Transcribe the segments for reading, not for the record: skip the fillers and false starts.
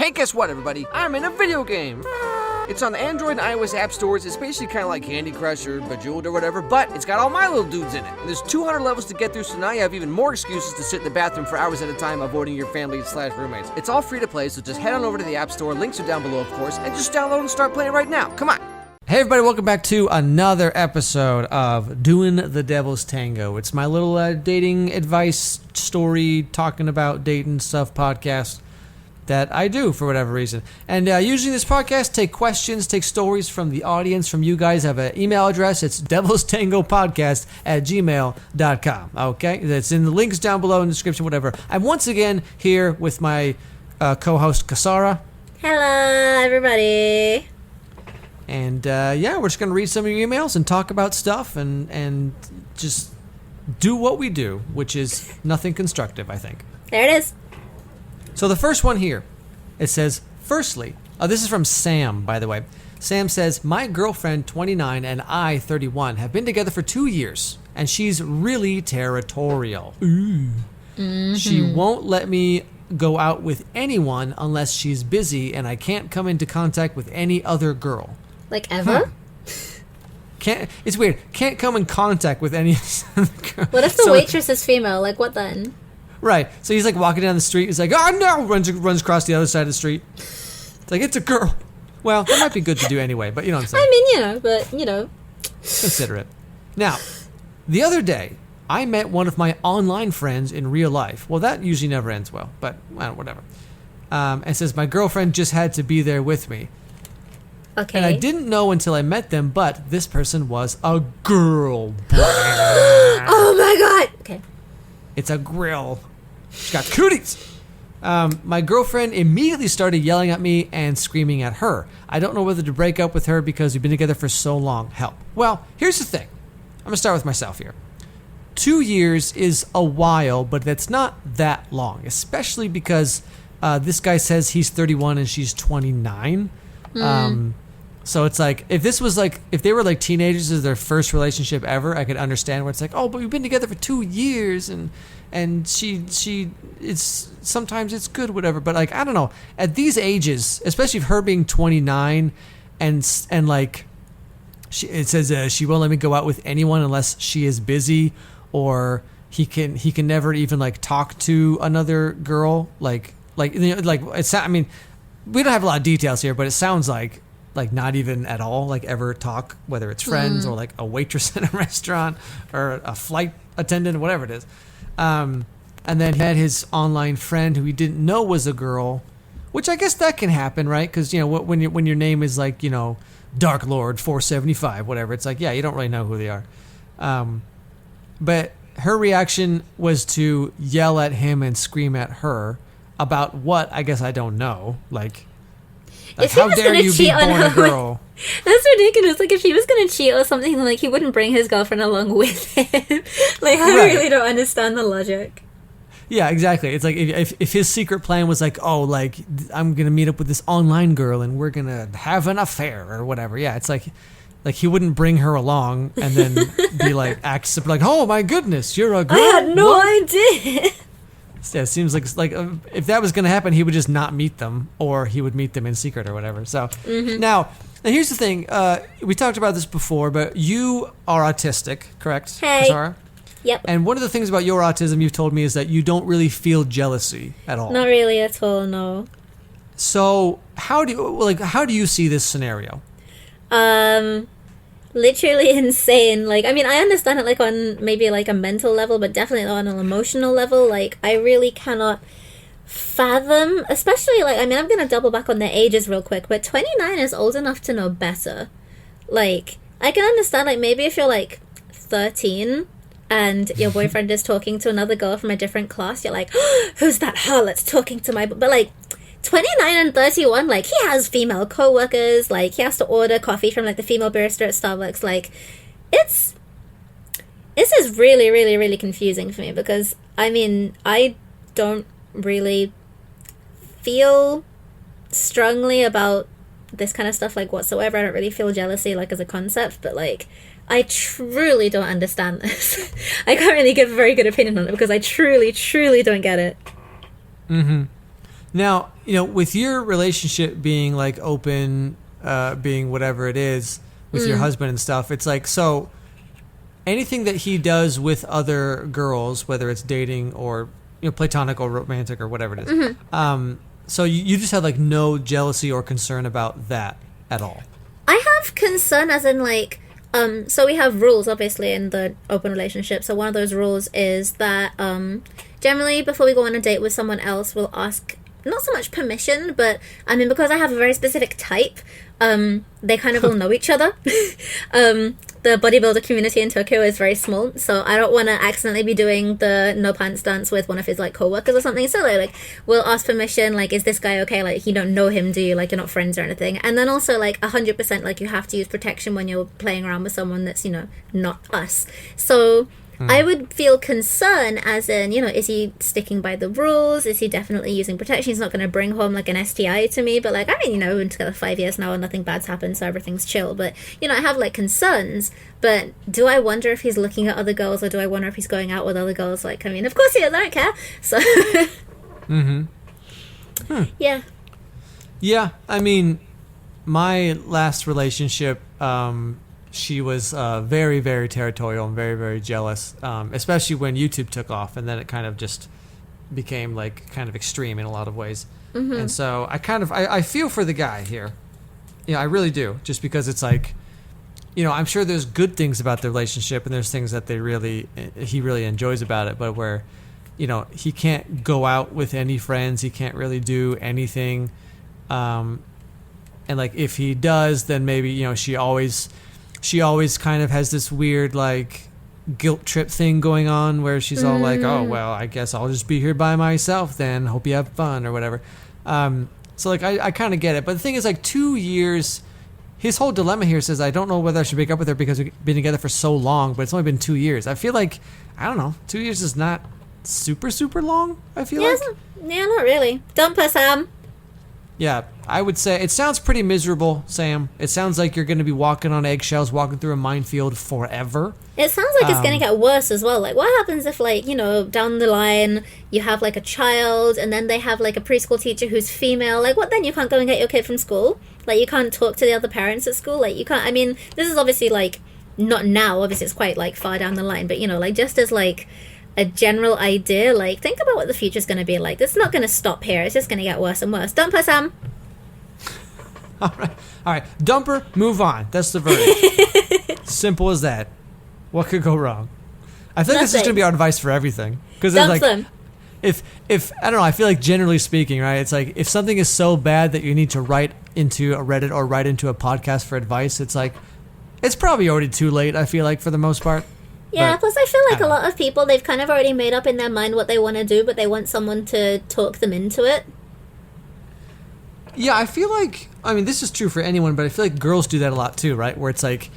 Hey, guess what, everybody? I'm in a video game. It's on the Android and iOS app stores. It's basically kind of like Candy Crush or Bejeweled or whatever, but it's got all my little dudes in it. And there's 200 levels to get through, so now you have even more excuses to sit in the bathroom for hours at a time avoiding your family/roommates. It's all free to play, so just head on over to the App Store. Links are down below, of course, and just download and start playing right now. Come on. Hey everybody, welcome back to another episode of Doin the Devil's Tango. It's my little dating advice story, talking about dating stuff podcast that I do for whatever reason. And usually this podcast, take questions, take stories from the audience, from you guys. I have an email address. It's devilstangopodcast@gmail.com. Okay? That's in the links down below in the description, whatever. I'm once again here with my co-host, Ksara. Hello, everybody. And we're just going to read some of your emails and talk about stuff and just do what we do, which is nothing constructive, I think. There it is. So the first one here, it says, firstly, this is from Sam, by the way. Sam says, my girlfriend, 29, and I, 31, have been together for 2 years, and she's really territorial. Ooh. Mm-hmm. She won't let me go out with anyone unless she's busy, and I can't come into contact with any other girl. Like ever? Can't. It's weird. Can't come in contact with any other girl. What if the waitress is female? Like, what then? Right. So he's like walking down the street. He's like, oh no! Runs across the other side of the street. It's like, it's a girl. Well, that might be good to do anyway, but you know what I'm saying. I mean, Consider it. Now, the other day, I met one of my online friends in real life. Well, that usually never ends well, but well, whatever. And says, my girlfriend just had to be there with me. Okay. And I didn't know until I met them, but this person was a girl. Oh my god! Okay. It's a grill. She's got cooties. My girlfriend immediately started yelling at me and screaming at her. I don't know whether to break up with her because we've been together for so long. Help. Well, here's the thing. I'm going to start with myself here. 2 years is a while, but that's not that long, especially because this guy says he's 31 and she's 29. So it's like, if they were like teenagers as their first relationship ever, I could understand where it's like, oh, but we've been together for 2 years and it's sometimes it's good, whatever. But like, I don't know, at these ages, especially her being 29 and like, it says she won't let me go out with anyone unless she is busy, or he can never even like talk to another girl. Like it's, I mean, we don't have a lot of details here, but it sounds like not even at all, like ever talk, whether it's friends or like a waitress in a restaurant or a flight attendant, whatever it is. And then he had his online friend who he didn't know was a girl, which I guess that can happen, right? Because, you know, when your name is like, you know, Dark Lord 475, whatever, it's like, yeah, you don't really know who they are. But her reaction was to yell at him and scream at her about what, I guess I don't know, like how dare you be born a girl? That's ridiculous. Like, if he was going to cheat or something, like, he wouldn't bring his girlfriend along with him. Like, I really don't understand the logic. Yeah, exactly. It's like, if his secret plan was like, oh, like, I'm going to meet up with this online girl and we're going to have an affair or whatever. Yeah, it's like he wouldn't bring her along and then be like, oh my goodness, you're a girl. I had no idea. Yeah, it seems like if that was going to happen, he would just not meet them, or he would meet them in secret or whatever. So now here's the thing. We talked about this before, but you are autistic, correct, Hey. Ksara? Yep. And one of the things about your autism you've told me is that you don't really feel jealousy at all. Not really at all, no. So how do you see this scenario? Literally insane. Like, I mean, I understand it, like, on maybe, like, a mental level, but definitely on an emotional level. Like, I really cannot fathom, especially, like, I mean, I'm gonna double back on the ages real quick, but 29 is old enough to know better. Like, I can understand, like, maybe if you're, like, 13 and your boyfriend is talking to another girl from a different class, you're like, oh, who's that harlot's talking to my... But, like, 29 and 31, like, he has female co-workers, like, he has to order coffee from, like, the female barista at Starbucks. Like, this is really, really, really confusing for me, because, I mean, I don't really feel strongly about this kind of stuff, like, whatsoever. I don't really feel jealousy, like, as a concept, but, like, I truly don't understand this. I can't really give a very good opinion on it, because I truly, truly don't get it. Mm-hmm. Now, with your relationship being like open, being whatever it is with your husband and stuff, it's like, so anything that he does with other girls, whether it's dating or platonic or romantic or whatever it is, so you just have like no jealousy or concern about that at all? I have concern as in like, so we have rules obviously in the open relationship. So one of those rules is that generally before we go on a date with someone else, we'll ask not so much permission, but I mean, because I have a very specific type, they kind of all know each other. The bodybuilder community in Tokyo is very small, so I don't want to accidentally be doing the no pants dance with one of his like co-workers or something. So like we'll ask permission, like, is this guy okay? Like, you don't know him, do you? Like, you're not friends or anything. And then also like 100% like you have to use protection when you're playing around with someone that's not us. So I would feel concern as in, is he sticking by the rules? Is he definitely using protection? He's not going to bring home like an STI to me, but like, I mean, we've been together 5 years now and nothing bad's happened, so everything's chill. But, I have like concerns, but do I wonder if he's looking at other girls, or do I wonder if he's going out with other girls? Like, I mean, of course he is, I don't care. So, yeah. Yeah, I mean, my last relationship, she was very, very territorial and very, very jealous, especially when YouTube took off, and then it kind of just became like kind of extreme in a lot of ways. And so I feel for the guy here. I really do, just because it's like, I'm sure there's good things about the relationship, and there's things that he really enjoys about it, but where, he can't go out with any friends, he can't really do anything, and like if he does, then maybe she always kind of has this weird like guilt trip thing going on where she's all like, oh, well, I guess I'll just be here by myself then. Hope you have fun or whatever. So like I kind of get it. But the thing is, like, 2 years, his whole dilemma here says, I don't know whether I should break up with her because we've been together for so long, but it's only been 2 years. I feel like, I don't know, 2 years is not super, super long, I feel like. Yeah, not really. Dump her, Sam. Yeah, I would say it sounds pretty miserable, Sam. It sounds like you're going to be walking on eggshells, walking through a minefield forever. It sounds like it's going to get worse as well. Like, what happens if, like, down the line, you have, like, a child, and then they have, like, a preschool teacher who's female? Like, what then? You can't go and get your kid from school? Like, you can't talk to the other parents at school? Like, you can't... I mean, this is obviously, like, not now. Obviously, it's quite, like, far down the line. But, like, just as, like, a general idea, like, think about what the future's going to be like. It's not going to stop here. It's just going to get worse and worse. Dump her, Sam. All right. Dumper, move on. That's the verdict. Simple as that. What could go wrong? I think this is going to be our advice for everything. Because it's like, them. if I don't know, I feel like generally speaking, right? It's like if something is so bad that you need to write into a Reddit or write into a podcast for advice, it's like it's probably already too late. I feel like for the most part. Yeah, but, plus I feel like a lot of people, they've kind of already made up in their mind what they want to do, but they want someone to talk them into it. Yeah, I feel like, I mean, this is true for anyone, but I feel like girls do that a lot too, right? Where it's like,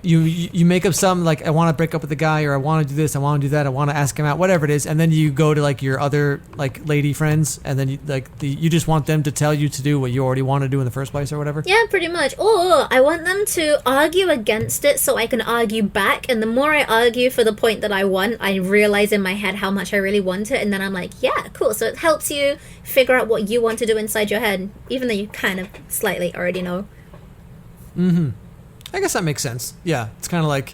you make up something like, I want to break up with the guy, or I want to do this, I want to do that, I want to ask him out, whatever it is, and then you go to like your other like lady friends, and then you just want them to tell you to do what you already want to do in the first place or whatever. Yeah, pretty much. Or I want them to argue against it so I can argue back, and the more I argue for the point that I want, I realize in my head how much I really want it, and then I'm like, yeah, cool. So it helps you figure out what you want to do inside your head, even though you kind of slightly already know. I guess that makes sense. Yeah, it's kind of like,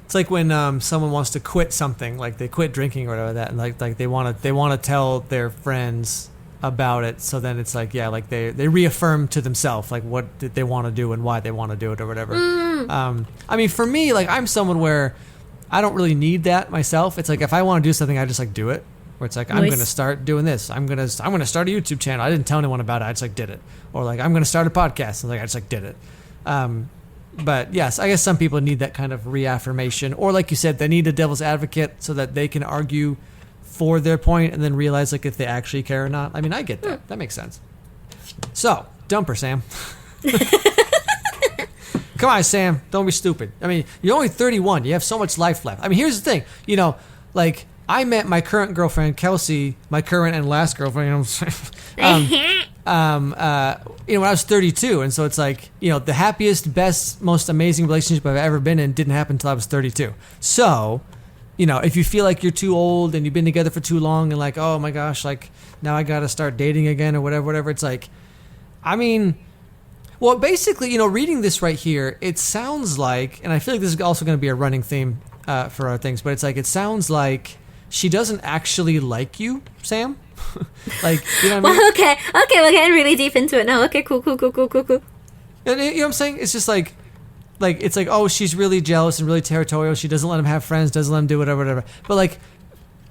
it's like when someone wants to quit something, like they quit drinking or whatever that, and like they want to tell their friends about it. So then it's like, yeah, like they reaffirm to themselves like what they want to do and why they want to do it or whatever. I mean, for me, like I'm someone where I don't really need that myself. It's like if I want to do something, I just like do it. Where it's like, nice. I'm going to start doing this. I'm going to start a YouTube channel. I didn't tell anyone about it. I just like did it. Or like I'm going to start a podcast. And like I just like did it. But yes, I guess some people need that kind of reaffirmation, or like you said, they need a devil's advocate so that they can argue for their point and then realize like if they actually care or not. I mean, I get that. That makes sense. So, dumper, Sam. Come on, Sam. Don't be stupid. I mean, you're only 31. You have so much life left. I mean, here's the thing. Like I met my current girlfriend, Kelsey, my current and last girlfriend. When I was 32, and so it's like, the happiest, best, most amazing relationship I've ever been in didn't happen until I was 32. So, if you feel like you're too old and you've been together for too long and like, oh my gosh, like now I got to start dating again or whatever. It's like, I mean, well, basically, reading this right here, it sounds like, and I feel like this is also going to be a running theme for our things, but it's like, it sounds like she doesn't actually like you, Sam. Like, you know what I mean? Well, okay, we're getting really deep into it now. Okay, cool. And you know what I'm saying? It's just like it's like, oh, she's really jealous and really territorial. She doesn't let him have friends, doesn't let him do whatever. But like,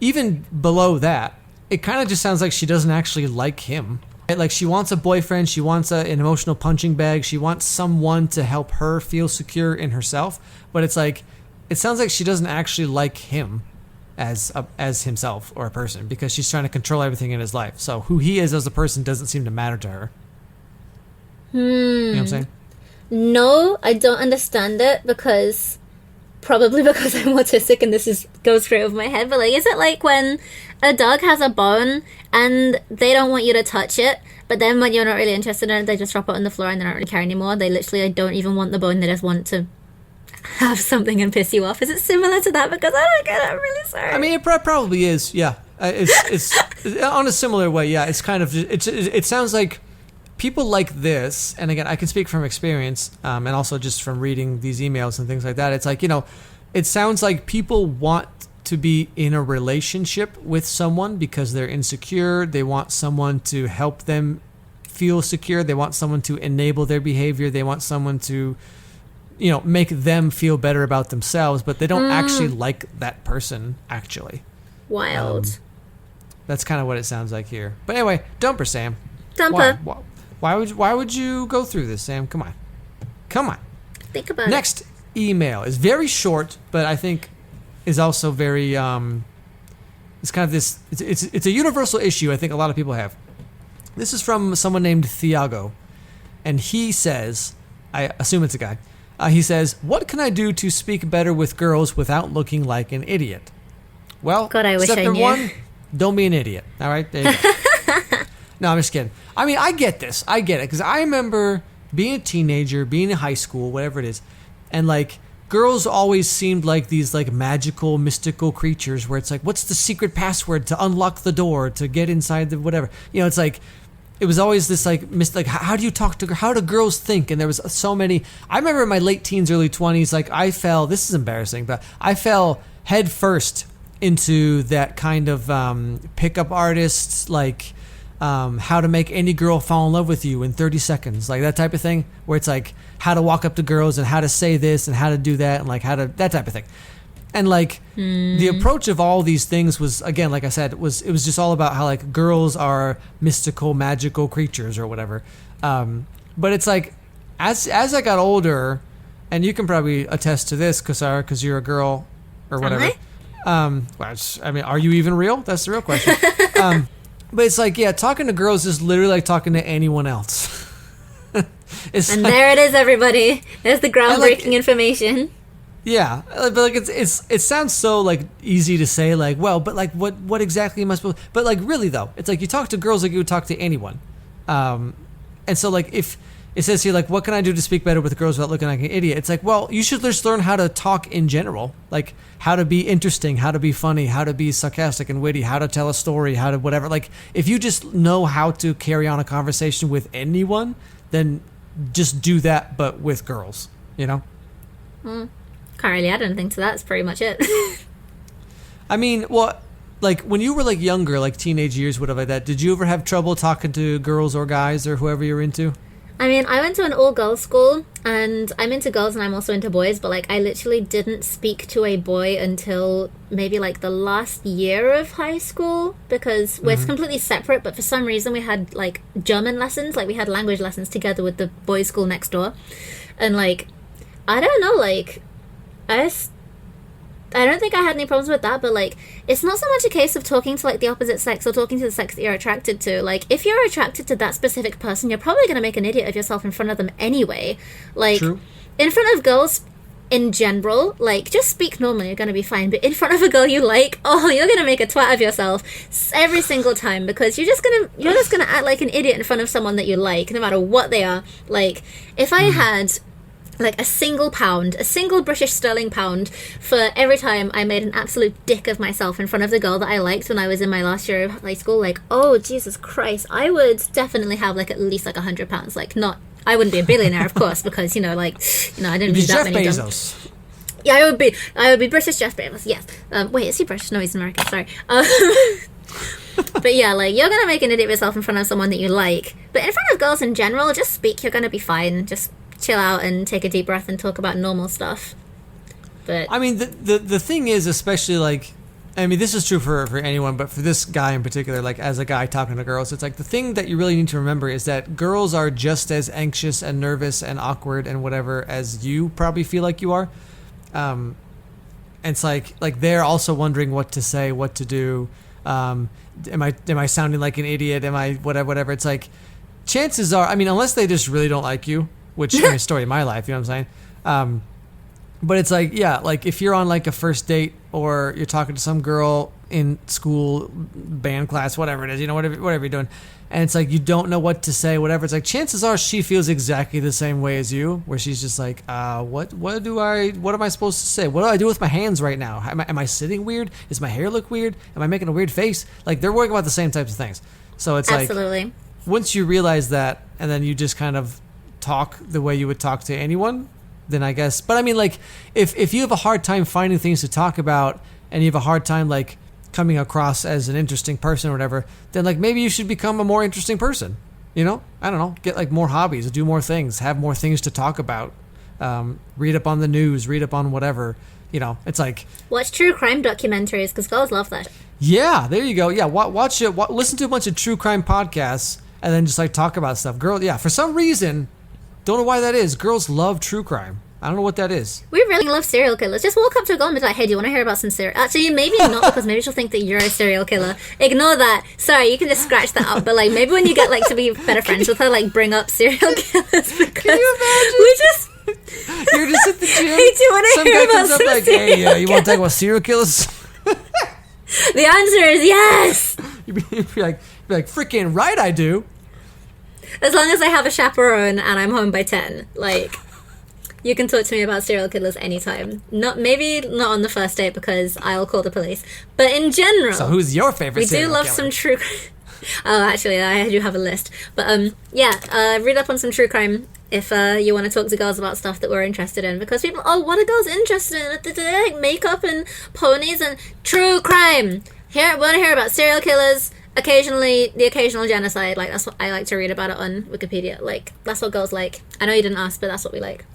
even below that, it kind of just sounds like she doesn't actually like him. Right? Like, she wants a boyfriend, she wants an emotional punching bag, she wants someone to help her feel secure in herself. But it's like, it sounds like she doesn't actually like him as himself or a person, because she's trying to control everything in his life. So who he is as a person doesn't seem to matter to her. You know what I'm saying? No, I don't understand it, probably because I'm autistic and this goes straight over my head. But like, is it like when a dog has a bone and they don't want you to touch it, but then when you're not really interested in it, they just drop it on the floor and they don't really care anymore? They literally don't even want the bone, they just want to have something and piss you off. Is it similar to that? Because I don't get it. I'm really sorry. I mean, it probably is. Yeah, it's on a similar way. Yeah, it's kind of it sounds like people like this. And again, I can speak from experience, and also just from reading these emails and things like that. It's like, it sounds like people want to be in a relationship with someone because they're insecure. They want someone to help them feel secure. They want someone to enable their behavior. They want someone to make them feel better about themselves, but they don't actually like that person, actually. Wild. That's kind of what it sounds like here. But anyway, dumper, Sam. Dumper. Why would you go through this, Sam? Come on. Think about it. Next email is very short, but I think is also very, it's kind of this, it's a universal issue I think a lot of people have. This is from someone named Thiago, and he says, I assume it's a guy, he says, what can I do to speak better with girls without looking like an idiot? Well, God, I wish step I number knew. 1, don't be an idiot. All right, there you go. No, I'm just kidding. I mean, I get this. I get it, because I remember being a teenager, being in high school, whatever it is, and like, girls always seemed like these like magical, mystical creatures where it's like, what's the secret password to unlock the door to get inside the whatever? It's like, it was always this like, how do you talk to, how do girls think? And there was so many. I remember in my late teens, early 20s, like I fell, this is embarrassing, but I fell head first into that kind of pickup artists, like how to make any girl fall in love with you in 30 seconds, like that type of thing, where it's like how to walk up to girls and how to say this and how to do that and like how to, that type of thing. And like the approach of all these things was, again, like I said, it was just all about how like girls are mystical, magical creatures or whatever. But it's like as I got older, and you can probably attest to this, Ksara, because you're a girl or whatever. I mean, are you even real? That's the real question. But it's like, yeah, talking to girls is literally like talking to anyone else. And there it is, everybody. There's the groundbreaking information. Yeah, but like it sounds so like easy to say, like, well, but like what exactly am I supposed? But like really though, it's like you talk to girls like you would talk to anyone. And so like if it says here like, what can I do to speak better with girls without looking like an idiot? It's like, well, you should just learn how to talk in general, like how to be interesting, how to be funny, how to be sarcastic and witty, how to tell a story, how to whatever. Like if you just know how to carry on a conversation with anyone, then just do that, but with girls, Can't really add anything to that. That's pretty much it. I mean, well, like when you were like younger, like teenage years, whatever like that, did you ever have trouble talking to girls or guys or whoever you're into? I mean, I went to an all-girls school, and I'm into girls and I'm also into boys, but like I literally didn't speak to a boy until maybe like the last year of high school, because we're completely separate, but for some reason we had like German lessons, like we had language lessons together with the boys' school next door. And like, I don't know, like I don't think I had any problems with that, but like it's not so much a case of talking to like the opposite sex or talking to the sex that you're attracted to. Like if you're attracted to that specific person, you're probably going to make an idiot of yourself in front of them anyway. Like True. In front of girls in general, like just speak normally, you're going to be fine. But in front of a girl you like, oh, you're going to make a twat of yourself every single time, because you're just going to act like an idiot in front of someone that you like, no matter what they are. Like if I had like a single British sterling pound for every time I made an absolute dick of myself in front of the girl that I liked when I was in my last year of high school. Like, oh, Jesus Christ, I would definitely have like at least like £100. Like, not, I wouldn't be a billionaire, of course, because, I didn't do that many Bezos. Yeah, I would be British Jeff Bezos, yes. Wait, is he British? No, he's American, sorry. But yeah, like, you're gonna make an idiot of yourself in front of someone that you like. But in front of girls in general, just speak, you're gonna be fine. Just chill out and take a deep breath and talk about normal stuff. But I mean, the thing is, especially like, I mean, this is true for anyone, but for this guy in particular, like as a guy talking to girls, it's like the thing that you really need to remember is that girls are just as anxious and nervous and awkward and whatever as you probably feel like you are. And it's like they're also wondering what to say, what to do. Am I sounding like an idiot? Am I whatever? It's like, chances are, I mean, unless they just really don't like you, which is a story of my life, you know what I'm saying? But it's like, yeah, like if you're on like a first date or you're talking to some girl in school, band class, whatever it is, whatever you're doing, and it's like you don't know what to say, whatever. It's like chances are she feels exactly the same way as you, where she's just like, what am I supposed to say? What do I do with my hands right now? Am I sitting weird? Does my hair look weird? Am I making a weird face? Like they're worrying about the same types of things. So it's absolutely. Like once you realize that, and then you just kind of talk the way you would talk to anyone, then I guess. But I mean, like if you have a hard time finding things to talk about, and you have a hard time like coming across as an interesting person or whatever, then like maybe you should become a more interesting person. I don't know, get like more hobbies, do more things, have more things to talk about, read up on the news, read up on whatever. It's like watch true crime documentaries because girls love that. Yeah, there you go. Yeah, watch it. Listen to a bunch of true crime podcasts, and then just like talk about stuff. For some reason, don't know why that is. Girls love true crime. I don't know what that is. We really love serial killers. Just walk up to a girl and be like, hey, do you want to hear about some serial... Actually, maybe not, because maybe she'll think that you're a serial killer. Ignore that. Sorry, you can just scratch that out. But, like, maybe when you get, like, to be better friends with her, like, bring up serial killers. Because can you imagine? we just... You're just at the gym. Hey, do you want to hear about some like, hey, you want to talk about serial killers? The answer is yes! You'd be like, freaking right I do. As long as I have a chaperone and I'm home by 10, like... You can talk to me about serial killers anytime. Maybe not on the first date because I'll call the police. But in general... So who's your favorite serial killer? We do love some true crime. Oh, actually, I do have a list. But read up on some true crime if you want to talk to girls about stuff that we're interested in. Because people, what are girls interested in? Like makeup and ponies and true crime. Want to hear about serial killers, occasionally the occasional genocide. Like, that's what I like to read about it on Wikipedia. Like, that's what girls like. I know you didn't ask, but that's what we like.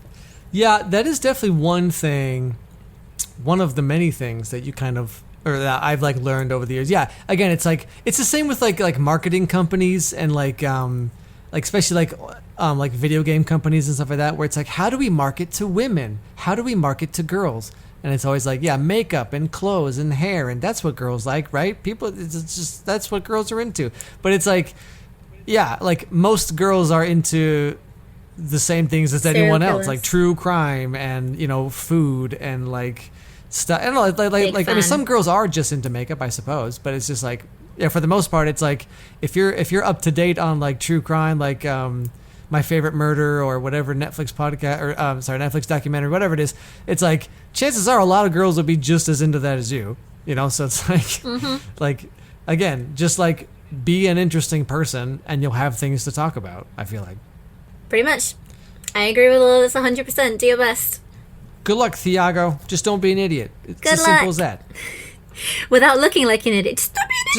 Yeah, that is definitely one of the many things that you kind of, or that I've like learned over the years. Yeah, again, it's like, it's the same with like marketing companies and like especially like video game companies and stuff like that, where it's like, how do we market to women? How do we market to girls? And it's always like, yeah, makeup and clothes and hair, and that's what girls like, right? People, it's just, that's what girls are into. But it's like, yeah, like most girls are into the same things as anyone else, like true crime and food and like stuff. I don't know, like I mean, some girls are just into makeup, I suppose, but it's just like, yeah, for the most part, it's like if you're up to date on like true crime, like My Favorite Murder or whatever Netflix podcast or Netflix documentary, whatever it is, it's like chances are a lot of girls will be just as into that as you. So it's like like again, just like be an interesting person and you'll have things to talk about, I feel like. Pretty much. I agree with all of this 100%. Do your best. Good luck, Thiago. Just don't be an idiot. It's as simple as that. Without looking like an idiot. Just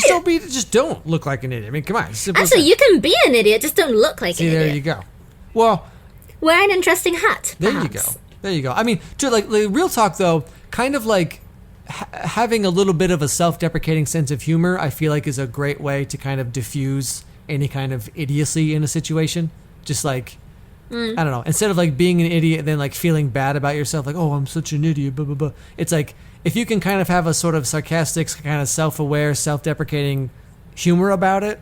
don't be an idiot. Just don't look like an idiot. I mean, come on. Actually, you can be an idiot. Just don't look like an idiot. There you go. Well, wear an interesting hat. Perhaps. There you go. I mean, like real talk though, kind of like having a little bit of a self-deprecating sense of humor, I feel like is a great way to kind of diffuse any kind of idiocy in a situation. Just like, I don't know, instead of like being an idiot and then like feeling bad about yourself, like, oh, I'm such an idiot, blah, blah, blah. It's like, if you can kind of have a sort of sarcastic, kind of self-aware, self-deprecating humor about it,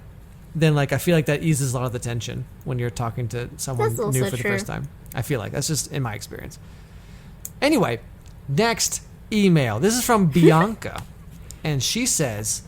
then like I feel like that eases a lot of the tension when you're talking to someone new for the first time. I feel like that's just in my experience. Anyway, next email. This is from Bianca, and she says,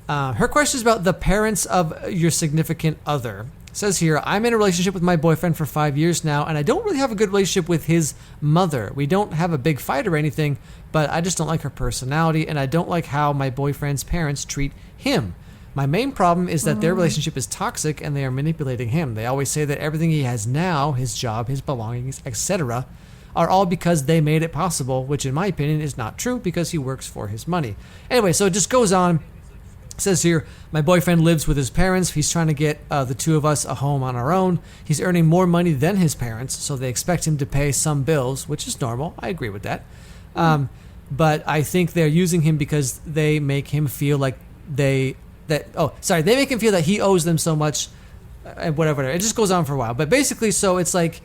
her question is about the parents of your significant other. Says here, I'm in a relationship with my boyfriend for 5 years now, and I don't really have a good relationship with his mother. We don't have a big fight or anything, but I just don't like her personality, and I don't like how my boyfriend's parents treat him. My main problem is that their relationship is toxic, and they are manipulating him. They always say that everything he has now, his job, his belongings, etc., are all because they made it possible, which in my opinion is not true because he works for his money. Anyway, so it just goes on. It says here, my boyfriend lives with his parents. He's trying to get the two of us a home on our own. He's earning more money than his parents, so they expect him to pay some bills, which is normal. I agree with that. But I think they're using him because they make him feel like they make him feel that he owes them so much, and whatever. It just goes on for a while. But basically, so it's like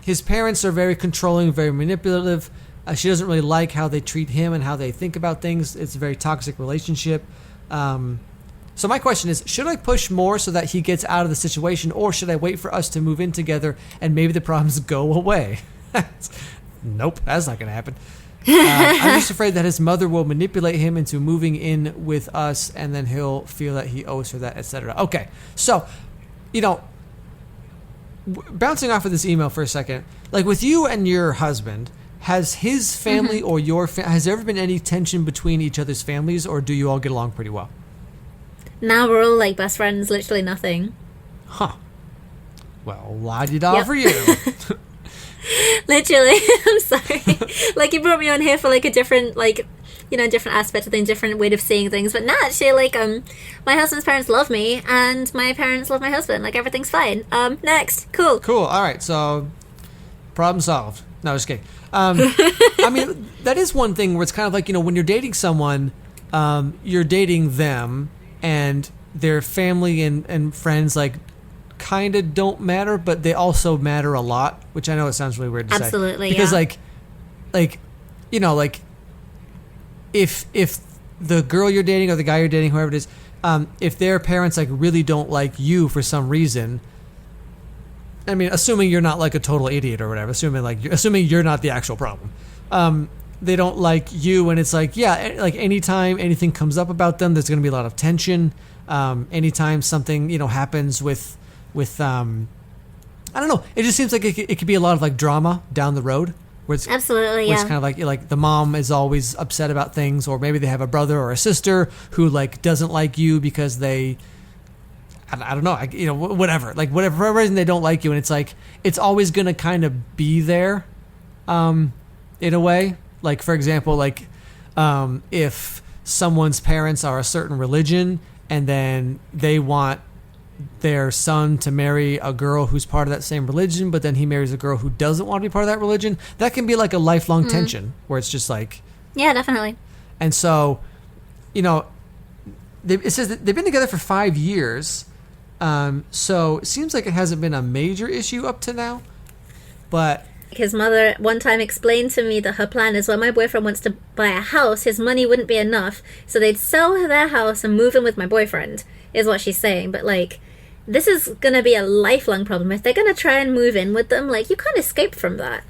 his parents are very controlling, very manipulative. She doesn't really like how they treat him and how they think about things. It's a very toxic relationship. So my question is, should I push more so that he gets out of the situation, or should I wait for us to move in together and maybe the problems go away? Nope, that's not going to happen. I'm just afraid that his mother will manipulate him into moving in with us, and then he'll feel that he owes her that, etc. Okay, so, bouncing off of this email for a second, like with you and your husband, has his family or your has there ever been any tension between each other's families, or do you all get along pretty well? Now we're all like best friends, literally nothing. Huh. Well, la-di-da for you. Literally, I'm sorry. Like, you brought me on here for like a different, like, different aspect of things, different way of seeing things. But now, actually, like, my husband's parents love me, and my parents love my husband. Like, everything's fine. Next, cool. Cool. All right. So, problem solved. No, just kidding. I mean, that is one thing where it's kind of like, when you're dating someone, you're dating them, and their family and friends, like, kind of don't matter, but they also matter a lot, which I know it sounds really weird to say. Absolutely, because yeah. like if the girl you're dating or the guy you're dating, whoever it is, if their parents like really don't like you for some reason, I mean, assuming you're not like a total idiot or whatever, assuming you're not the actual problem, they don't like you, and it's like, yeah, like anytime anything comes up about them, there's going to be a lot of tension. Anytime something happens with I don't know, it just seems like it could be a lot of like drama down the road, where it's absolutely, yeah, it's kind of like the mom is always upset about things, or maybe they have a brother or a sister who like doesn't like you because they I don't know, whatever, like whatever reason they don't like you, and it's like it's always gonna kind of be there, in a way. Like, for example, like if someone's parents are a certain religion, and then they want their son to marry a girl who's part of that same religion, but then he marries a girl who doesn't want to be part of that religion, that can be like a lifelong tension where it's just like, yeah, definitely. And so, it says that they've been together for 5 years, so it seems like it hasn't been a major issue up to now, but his mother one time explained to me that her plan is when my boyfriend wants to buy a house, his money wouldn't be enough, so they'd sell their house and move in with my boyfriend, is what she's saying. But like, this is gonna be a lifelong problem. If they're gonna try and move in with them, like, you can't escape from that.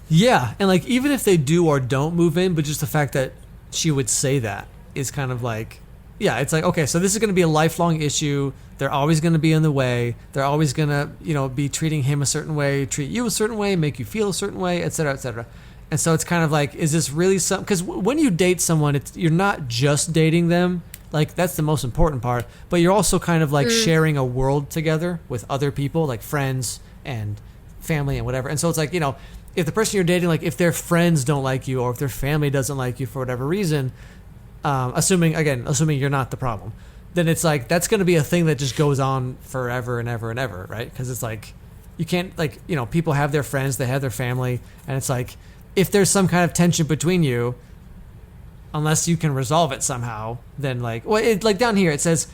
Yeah, and like, even if they do or don't move in, but just the fact that she would say that is kind of like, yeah, it's like, okay, so this is going to be a lifelong issue. They're always going to be in the way. They're always going to, be treating him a certain way, treat you a certain way, make you feel a certain way, et cetera, et cetera. And so it's kind of like, is this really something? Because when you date someone, you're not just dating them. Like, that's the most important part. But you're also kind of like sharing a world together with other people, like friends and family and whatever. And so it's like, if the person you're dating, like if their friends don't like you, or if their family doesn't like you for whatever reason, assuming you're not the problem, then it's like that's going to be a thing that just goes on forever and ever and ever, right? Because it's like you can't, like, people have their friends, they have their family, and it's like if there's some kind of tension between you, unless you can resolve it somehow, then like down here it says,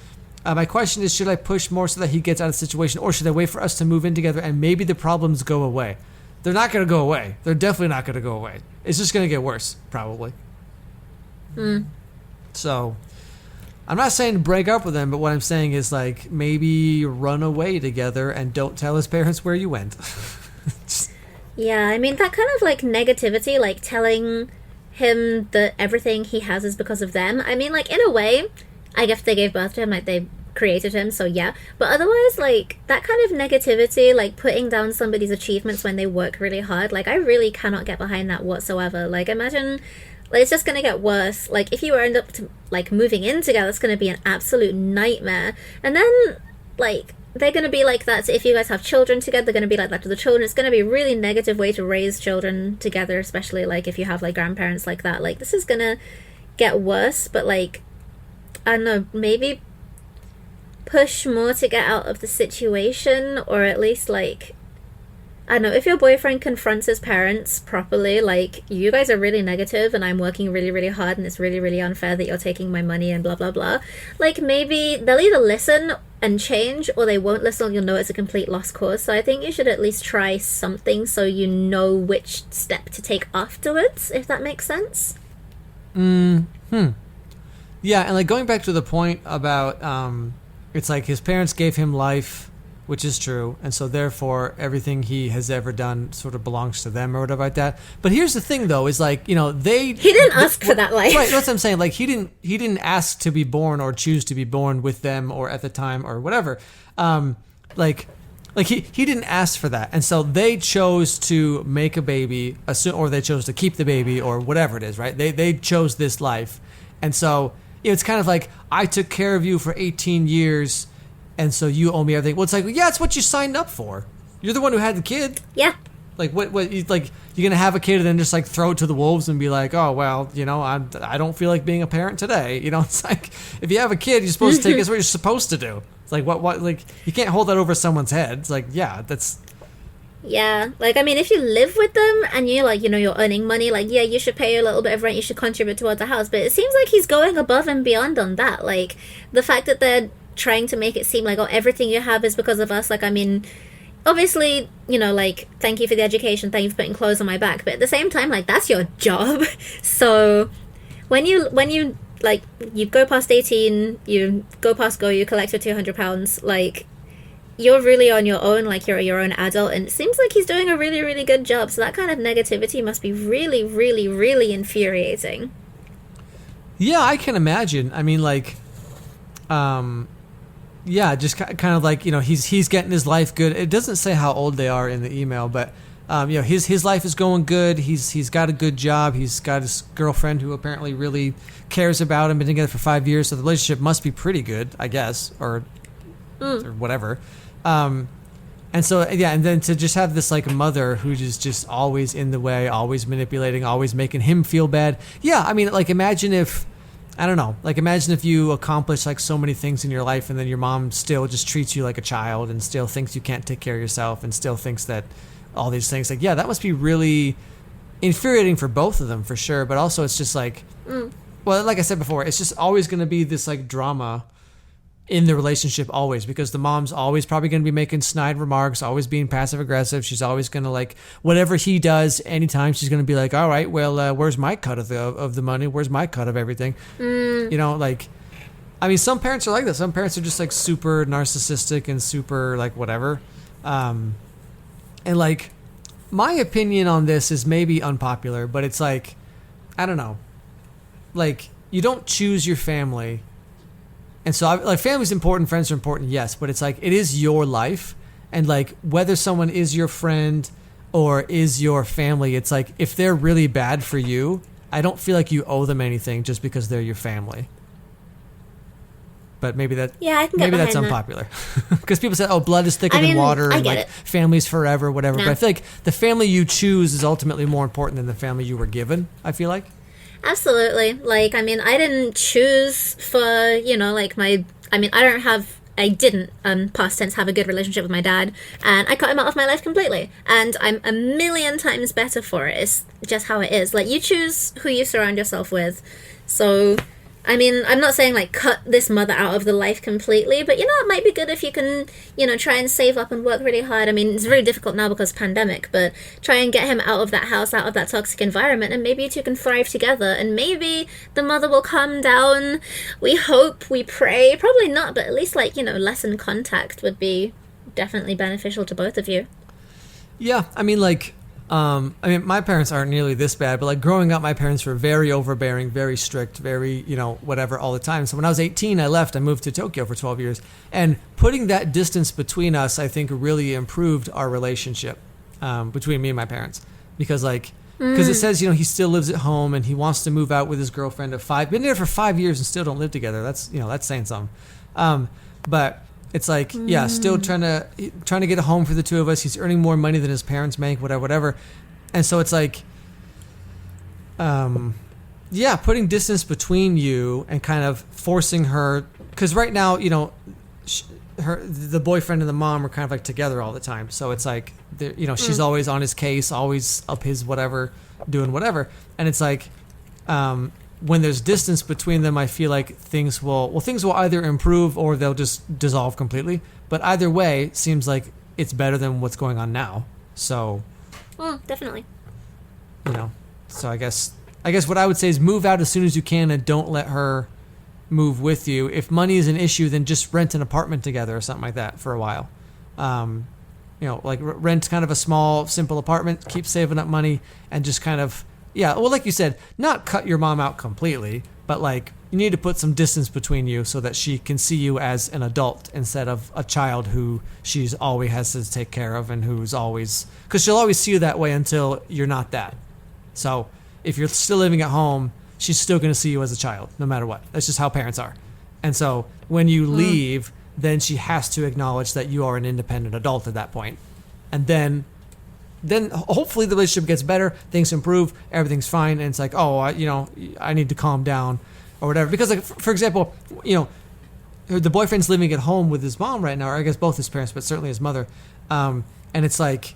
my question is, should I push more so that he gets out of the situation, or should I wait for us to move in together and maybe the problems go away? They're not going to go away. They're definitely not going to go away. It's just going to get worse, probably. So, I'm not saying to break up with him, but what I'm saying is, like, maybe run away together and don't tell his parents where you went. Yeah, I mean, that kind of, like, negativity, like, telling him that everything he has is because of them. I mean, like, in a way, I guess they gave birth to him, like, they created him, so yeah. But otherwise, like, that kind of negativity, like putting down somebody's achievements when they work really hard, like, I really cannot get behind that whatsoever. Like, imagine, like, it's just gonna get worse. Like, if you end up to, like, moving in together, it's gonna be an absolute nightmare. And then, like, they're gonna be like that if you guys have children together. They're gonna be like that to the children. It's gonna be a really negative way to raise children together, especially, like, if you have, like, grandparents like that. Like, this is gonna get worse, but, like, I don't know, maybe push more to get out of the situation, or at least, like, I don't know, if your boyfriend confronts his parents properly, like, you guys are really negative and I'm working really, really hard and it's really, really unfair that you're taking my money and blah, blah, blah. Like, maybe they'll either listen and change, or they won't listen and you'll know it's a complete lost cause. So I think you should at least try something so you know which step to take afterwards, if that makes sense. Yeah, and like going back to the point about it's like his parents gave him life, which is true, and so therefore everything he has ever done sort of belongs to them or whatever like that. But here's the thing, though, is like, you know, he didn't ask for that life, right? That's what I'm saying. Like he didn't ask to be born or choose to be born with them or at the time or whatever. Like he didn't ask for that, and so they chose to make a baby, or they chose to keep the baby or whatever it is, right? They chose this life, and so it's kind of like, I took care of you for 18 years. And so you owe me everything. Well, it's like, yeah, it's what you signed up for. You're the one who had the kid. Yeah. Like, what like, you're gonna have a kid and then just like throw it to the wolves and be like, oh well, you know, I don't feel like being a parent today. You know, it's like, if you have a kid, you're supposed to take it's what you're supposed to do. It's like, what like, you can't hold that over someone's head. It's like, yeah, that's. Yeah, like, I mean, if you live with them and you, like, you know, you're earning money, like, yeah, you should pay a little bit of rent, you should contribute towards the house. But it seems like he's going above and beyond on that. Like, the fact that they're trying to make it seem like, oh, everything you have is because of us. Like, I mean, obviously, you know, like, thank you for the education, thank you for putting clothes on my back, but at the same time, like, that's your job. So when you like, you go past 18, you go past go, you collect your £200, like, you're really on your own, like, you're your own adult, and it seems like he's doing a really, really good job. So that kind of negativity must be really, really, really infuriating. Yeah, I can imagine. I mean, like, yeah, just kind of like, you know, he's getting his life good. It doesn't say how old they are in the email, but you know, his life is going good. He's got a good job. He's got his girlfriend who apparently really cares about him. Been together for 5 years, so the relationship must be pretty good, I guess, or whatever. And so yeah, and then to just have this like mother who is just always in the way, always manipulating, always making him feel bad. Yeah, I mean, like, imagine if. I don't know. Like, imagine if you accomplish like so many things in your life and then your mom still just treats you like a child and still thinks you can't take care of yourself and still thinks that all these things. Like, yeah, that must be really infuriating for both of them, for sure. But also it's just like, well, like I said before, it's just always going to be this like drama in the relationship always, because the mom's always probably going to be making snide remarks, always being passive aggressive. She's always going to, like, whatever he does anytime, she's going to be like, all right, well, where's my cut of the money? Where's my cut of everything? You know, like, I mean, some parents are like that. Some parents are just like super narcissistic and super like whatever. And like, my opinion on this is maybe unpopular, but it's like, I don't know, like, you don't choose your family. And so, like, family's important, friends are important, yes, but it's like, it is your life, and like, whether someone is your friend or is your family, it's like, if they're really bad for you, I don't feel like you owe them anything just because they're your family. But maybe that's unpopular, because people say, "Oh, blood is thicker than water," and like, family's forever, whatever. But I feel like the family you choose is ultimately more important than the family you were given. I feel like. Absolutely. Like, I mean, I didn't choose for, you know, like, I didn't, past tense, have a good relationship with my dad, and I cut him out of my life completely, and I'm a million times better for it. It's just how it is. Like, you choose who you surround yourself with. So, I mean, I'm not saying, like, cut this mother out of the life completely, but, you know, it might be good if you can, you know, try and save up and work really hard. I mean, it's really difficult now because of pandemic, but try and get him out of that house, out of that toxic environment, and maybe you two can thrive together, and maybe the mother will calm down. We hope, we pray. Probably not, but at least, like, you know, lessen contact would be definitely beneficial to both of you. Yeah, I mean, like, I mean, my parents aren't nearly this bad, but like growing up, my parents were very overbearing, very strict, very, whatever all the time. So when I was 18, I left. I moved to Tokyo for 12 years. And putting that distance between us, I think, really improved our relationship between me and my parents. Because it says, he still lives at home and he wants to move out with his girlfriend of 5. Been there for 5 years and still don't live together. That's, that's saying something. But it's like, still trying to get a home for the two of us. He's earning more money than his parents make, whatever. And so it's like, putting distance between you and kind of forcing her, because right now, the boyfriend and the mom are kind of like together all the time. So it's like, she's always on his case, always up his whatever, doing whatever. And it's like, when there's distance between them, I feel like things will either improve or they'll just dissolve completely. But either way, it seems like it's better than what's going on now. So, definitely. So I guess what I would say is move out as soon as you can and don't let her move with you. If money is an issue, then just rent an apartment together or something like that for a while. Rent kind of a small, simple apartment, keep saving up money, and just kind of, like you said, not cut your mom out completely, but you need to put some distance between you so that she can see you as an adult instead of a child who she's always has to take care of and who's always, because she'll always see you that way until you're not that. So if you're still living at home, she's still going to see you as a child, no matter what. That's just how parents are. And so when you leave, then she has to acknowledge that you are an independent adult at that point. And then hopefully the relationship gets better, things improve, everything's fine, and it's like, I need to calm down or whatever. Because, for example, the boyfriend's living at home with his mom right now, or I guess both his parents, but certainly his mother. And it's like,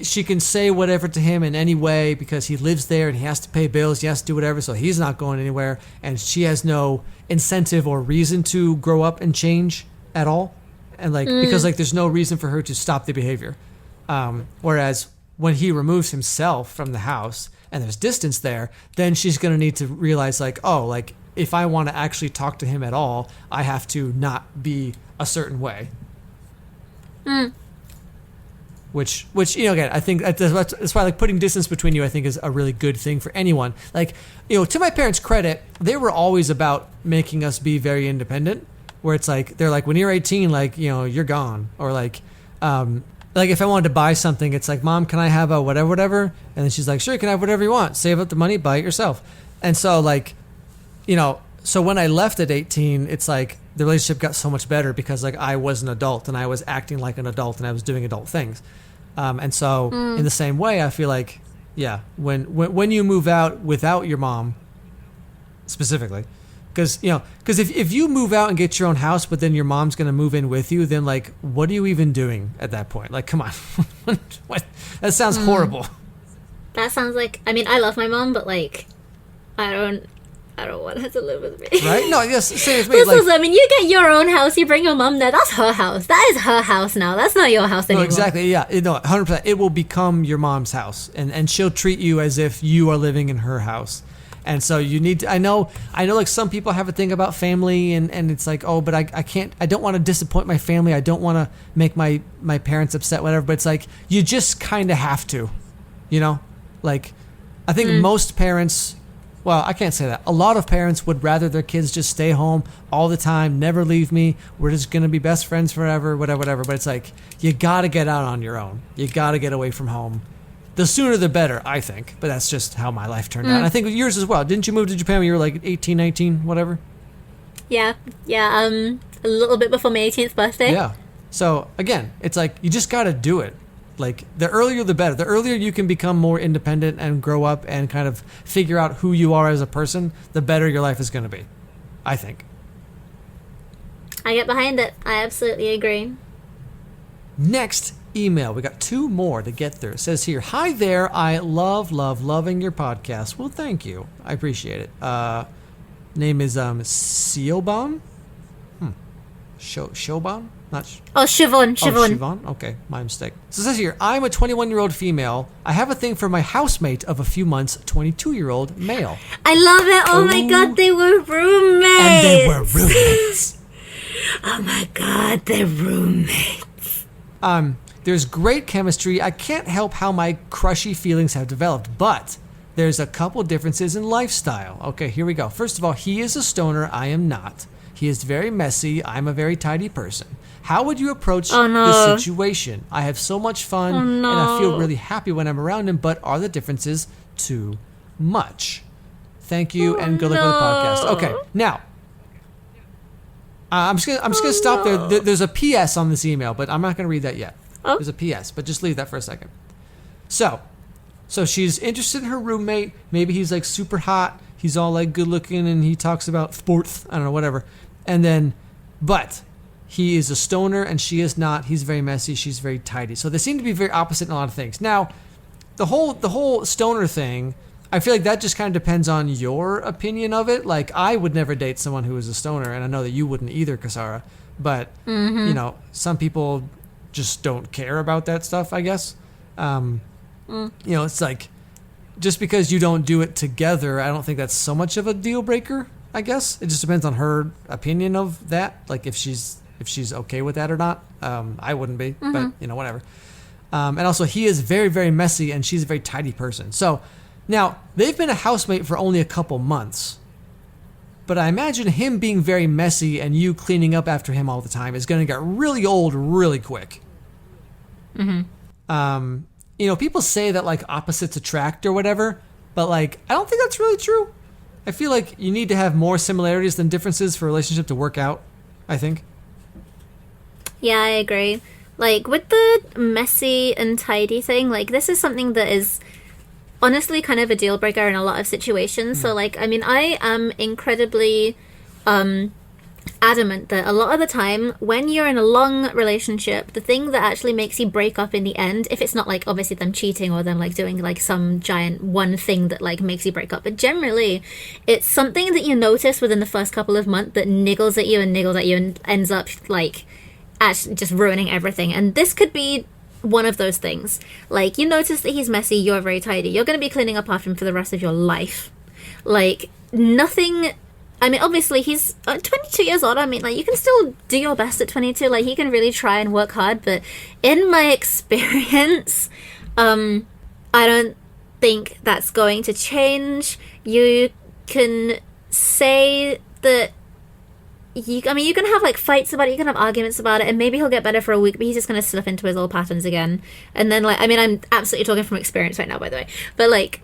she can say whatever to him in any way because he lives there and he has to pay bills, he has to do whatever, so he's not going anywhere, and she has no incentive or reason to grow up and change at all. And because there's no reason for her to stop the behavior. Whereas when he removes himself from the house and there's distance there, then she's going to need to realize if I want to actually talk to him at all, I have to not be a certain way. Which again, I think that's why putting distance between you, I think, is a really good thing for anyone. To my parents' credit, they were always about making us be very independent. Where it's they're when you're 18, you're gone. Or if I wanted to buy something, it's Mom, can I have a whatever? And then she's like, sure, you can have whatever you want. Save up the money, buy it yourself. And so so when I left at 18, it's the relationship got so much better because I was an adult and I was acting like an adult and I was doing adult things. And so in the same way, I feel when you move out without your mom specifically, because if you move out and get your own house, but then your mom's going to move in with you, then what are you even doing at that point? Come on. What? That sounds horrible. That sounds I love my mom, but I don't want her to live with me. Right? No, yes, same as me. You get your own house, you bring your mom there, that's her house. That is her house now. That's not your house anymore. No, exactly, yeah. 100%. It will become your mom's house, and she'll treat you as if you are living in her house. And so you need to, I know some people have a thing about family and it's but I can't, I don't want to disappoint my family. I don't want to make my parents upset, whatever. But it's you just kind of have to, I think most parents, well, I can't say that. A lot of parents would rather their kids just stay home all the time, never leave me. We're just going to be best friends forever, whatever. But it's you got to get out on your own. You got to get away from home. The sooner the better, I think. But that's just how my life turned out. And I think yours as well. Didn't you move to Japan when you were 18, 19, whatever? Yeah. A little bit before my 18th birthday. Yeah. So, again, it's you just got to do it. The earlier the better. The earlier you can become more independent and grow up and kind of figure out who you are as a person, the better your life is going to be, I think. I get behind it. I absolutely agree. Next email. We got 2 more to get through. It says here, hi there. I loving your podcast. Well, thank you. I appreciate it. Name is Siobhan. Siobhan? Siobhan. Siobhan? Okay, my mistake. So it says here, I'm a 21-year-old female. I have a thing for my housemate of a few months, 22-year-old male. I love it. Oh my God, they were roommates. And they were roommates. Oh my God, they're roommates. There's great chemistry. I can't help how my crushy feelings have developed, but there's a couple differences in lifestyle. Okay, here we go. First of all, he is a stoner. I am not. He is very messy. I'm a very tidy person. How would you approach this situation? I have so much fun, and I feel really happy when I'm around him, but are the differences too much? Thank you, and good luck with the podcast. Okay, now, I'm just gonna stop there. There's a PS on this email, but I'm not gonna read that yet. Oh. There's a PS, but just leave that for a second. So she's interested in her roommate. Maybe he's like super hot. He's all like good looking, and he talks about sports. I don't know, whatever. And then, but he is a stoner, and she is not. He's very messy. She's very tidy. So they seem to be very opposite in a lot of things. Now, the whole stoner thing, I feel like that just kind of depends on your opinion of it. Like, I would never date someone who is a stoner, and I know that you wouldn't either, Ksara. But, you know, some people just don't care about that stuff, I guess. You know, it's like, just because you don't do it together, I don't think that's so much of a deal breaker, I guess. It just depends on her opinion of that, like if she's okay with that or not. I wouldn't be, but, you know, whatever. And also, he is very, very messy, and she's a very tidy person. So, now, they've been a housemate for only a couple months. But I imagine him being very messy and you cleaning up after him all the time is going to get really old really quick. You know, people say that, like, opposites attract or whatever, but, like, I don't think that's really true. I feel like you need to have more similarities than differences for a relationship to work out, I think. Yeah, I agree. Like, with the messy and tidy thing, like, this is something that is honestly kind of a deal breaker in a lot of situations. So, like, I mean, I am incredibly adamant that a lot of the time when you're in a long relationship, the thing that actually makes you break up in the end, if it's not like obviously them cheating or them like doing like some giant one thing that like makes you break up, but generally it's something that you notice within the first couple of months that niggles at you and ends up like actually just ruining everything. And this could be one of those things. Like, you notice that he's messy, you're very tidy, you're going to be cleaning up after him for the rest of your life. Like, nothing. I mean, obviously he's 22 years old. I mean, like, you can still do your best at 22. Like, he can really try and work hard, but in my experience, I don't think that's going to change. You can say that you can have like fights about it, you can have arguments about it, and maybe he'll get better for a week, but he's just going to slip into his old patterns again. And then, like, I mean, I'm absolutely talking from experience right now, by the way, but like,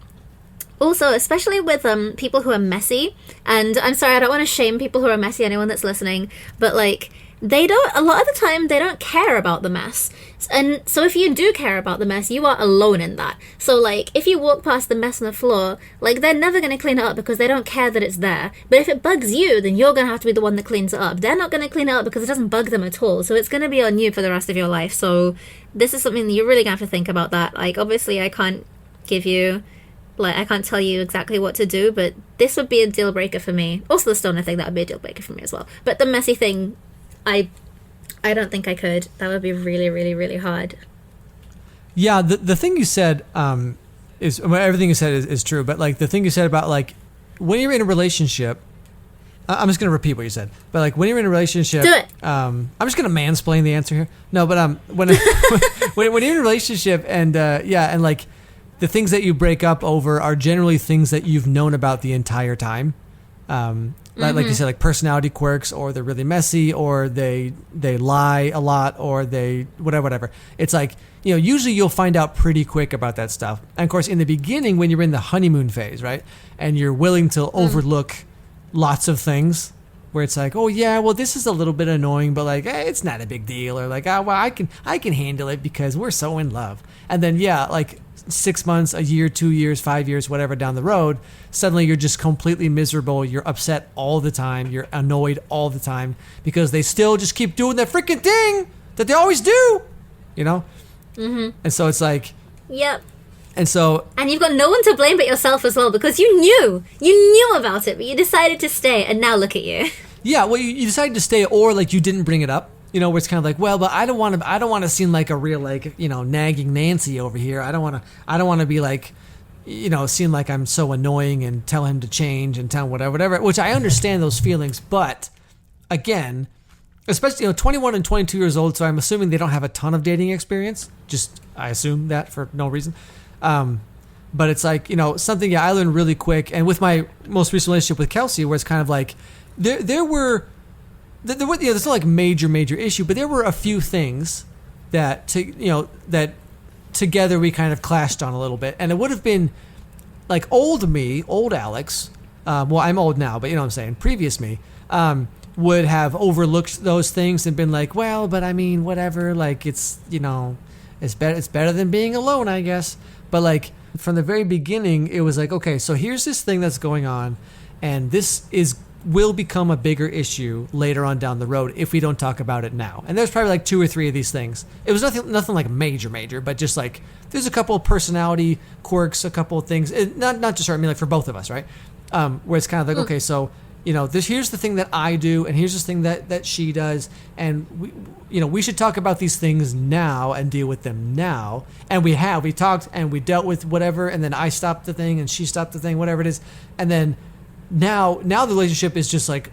also, especially with people who are messy, and I'm sorry, I don't want to shame people who are messy, anyone that's listening, but like, a lot of the time, they don't care about the mess. And so if you do care about the mess, you are alone in that. So, like, if you walk past the mess on the floor, like, they're never going to clean it up because they don't care that it's there. But if it bugs you, then you're going to have to be the one that cleans it up. They're not going to clean it up because it doesn't bug them at all. So it's going to be on you for the rest of your life. So this is something that you're really going to have to think about that. Like, obviously, I can't tell you exactly what to do, but this would be a deal breaker for me. Also, the stoner thing, that would be a deal breaker for me as well. But the messy thing, I don't think I could. That would be really, really, really hard. Yeah, the thing you said is, well, everything you said is true, but like the thing you said about like when you're in a relationship, I'm just gonna repeat what you said. But like when you're in a relationship, do it. I'm just gonna mansplain the answer here. No, but when when you're in a relationship and and like the things that you break up over are generally things that you've known about the entire time. Like you said, like personality quirks, or they're really messy, or they lie a lot, or they whatever. It's like, you know, usually you'll find out pretty quick about that stuff. And of course, in the beginning, when you're in the honeymoon phase, right, and you're willing to overlook lots of things, where it's like, oh yeah, well this is a little bit annoying, but like, hey, it's not a big deal, or like, oh well, I can handle it because we're so in love. And then like 6 months, a year, 2 years, 5 years, whatever down the road, suddenly you're just completely miserable. You're upset all the time. You're annoyed all the time because they still just keep doing that freaking thing that they always do, you know? And so it's like... Yep. And you've got no one to blame but yourself as well, because you knew about it, but you decided to stay, and now look at you. Yeah, well, you decided to stay, or like you didn't bring it up. You know, where it's kind of like, well, but I don't want to seem like a real, like, you know, nagging Nancy over here. I don't want to be like, you know, seem like I'm so annoying and tell him to change and tell him whatever, which I understand those feelings. But again, especially 21 and 22 years old. So I'm assuming they don't have a ton of dating experience. Just I assume that for no reason. But it's like something I learned really quick, and with my most recent relationship with Kelsey, where it's kind of like there were there's no like major issue, but there were a few things that that together we kind of clashed on a little bit, and it would have been like old Alex. Well, I'm old now, but you know what I'm saying. Previous me would have overlooked those things and been like, well, but I mean, whatever. Like it's it's better than being alone, I guess. But like from the very beginning, it was like, okay, so here's this thing that's going on, and this will become a bigger issue later on down the road if we don't talk about it now. And there's probably like 2 or 3 of these things. It was nothing like major, but just like there's a couple of personality quirks, a couple of things. Not just her, I mean like for both of us, right? Where it's kind of like, okay, so here's the thing that I do, and here's this thing that she does, and we should talk about these things now and deal with them now. And we talked and we dealt with whatever, and then I stopped the thing and she stopped the thing, whatever it is, and then now the relationship is just like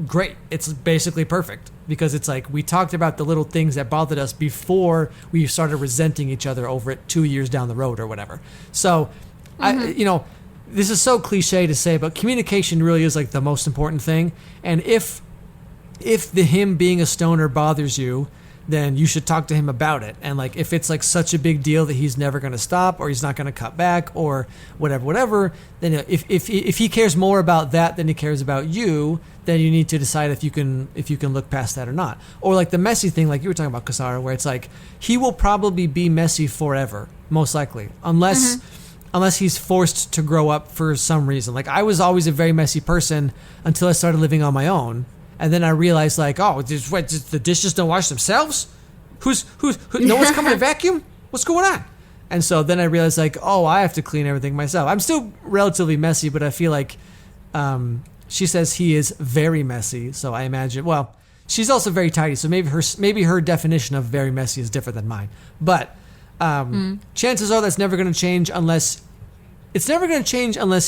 great. It's basically perfect because it's like we talked about the little things that bothered us before we started resenting each other over it 2 years down the road or whatever. So this is so cliche to say, but communication really is like the most important thing. And if him being a stoner bothers you, then you should talk to him about it. And like if it's like such a big deal that he's never going to stop or he's not going to cut back or whatever, then if he cares more about that than he cares about you, then you need to decide if you can look past that or not. Or like the messy thing, like you were talking about, Ksara, where it's like he will probably be messy forever, most likely, unless he's forced to grow up for some reason. Like I was always a very messy person until I started living on my own. And then I realized, like, the dishes don't wash themselves? Who no one's coming to vacuum? What's going on? And so then I realized, like, I have to clean everything myself. I'm still relatively messy, but I feel like she says he is very messy. So I imagine, well, she's also very tidy. So maybe her definition of very messy is different than mine. But chances are that's never going to change unless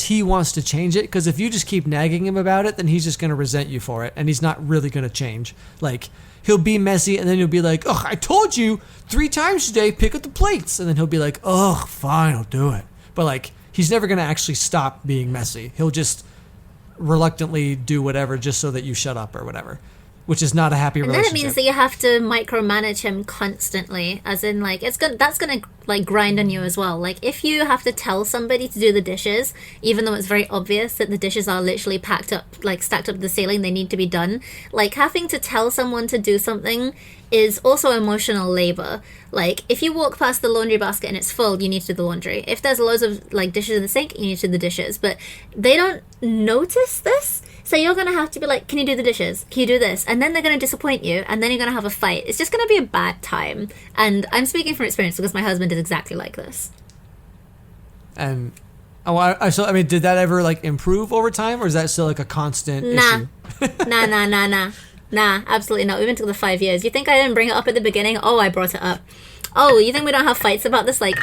he wants to change it, because if you just keep nagging him about it, then he's just going to resent you for it, and he's not really going to change. Like, he'll be messy, and then he'll be like, I told you 3 times today, pick up the plates. And then he'll be like, fine, I'll do it. But, like, he's never going to actually stop being messy. He'll just reluctantly do whatever just so that you shut up or whatever, which is not a happy relationship. And then it means that you have to micromanage him constantly, as in, like, that's gonna like grind on you as well. Like, if you have to tell somebody to do the dishes, even though it's very obvious that the dishes are literally packed up, like stacked up to the ceiling, they need to be done. Like, having to tell someone to do something is also emotional labor. Like, if you walk past the laundry basket and it's full, you need to do the laundry. If there's loads of like dishes in the sink, you need to do the dishes. But they don't notice this. So you're going to have to be like, can you do the dishes? Can you do this? And then they're going to disappoint you, and then you're going to have a fight. It's just going to be a bad time. And I'm speaking from experience because my husband is exactly like this. And, did that ever like improve over time, or is that still like a constant issue? Nah, absolutely not. We've been together 5 years. You think I didn't bring it up at the beginning? I brought it up. You think we don't have fights about this? Like,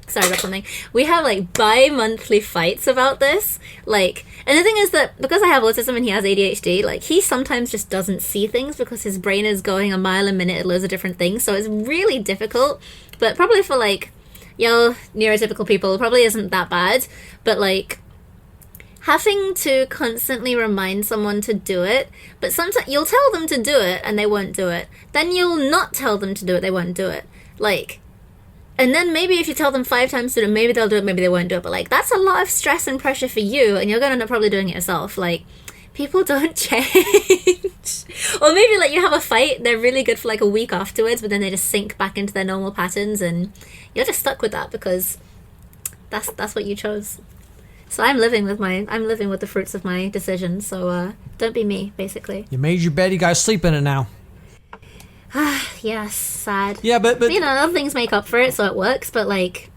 sorry about something. We have like bi-monthly fights about this. Like, and the thing is that because I have autism and he has ADHD, like, he sometimes just doesn't see things because his brain is going a mile a minute at loads of different things. So it's really difficult. But probably for like, neurotypical people, it probably isn't that bad. But like, having to constantly remind someone to do it, but sometimes you'll tell them to do it and they won't do it. Then you'll not tell them to do it, they won't do it. Like, and then maybe if you tell them 5 times to do it, maybe they'll do it, maybe they won't do it. But like, that's a lot of stress and pressure for you, and you're going to end up probably doing it yourself. Like, people don't change. Or maybe like you have a fight, they're really good for like a week afterwards, but then they just sink back into their normal patterns, and you're just stuck with that because that's what you chose. So I'm living with the fruits of my decisions. So don't be me, basically. You made your bed, you gotta sleep in it now. Yes, sad. Yeah, but other things make up for it, so it works. But like,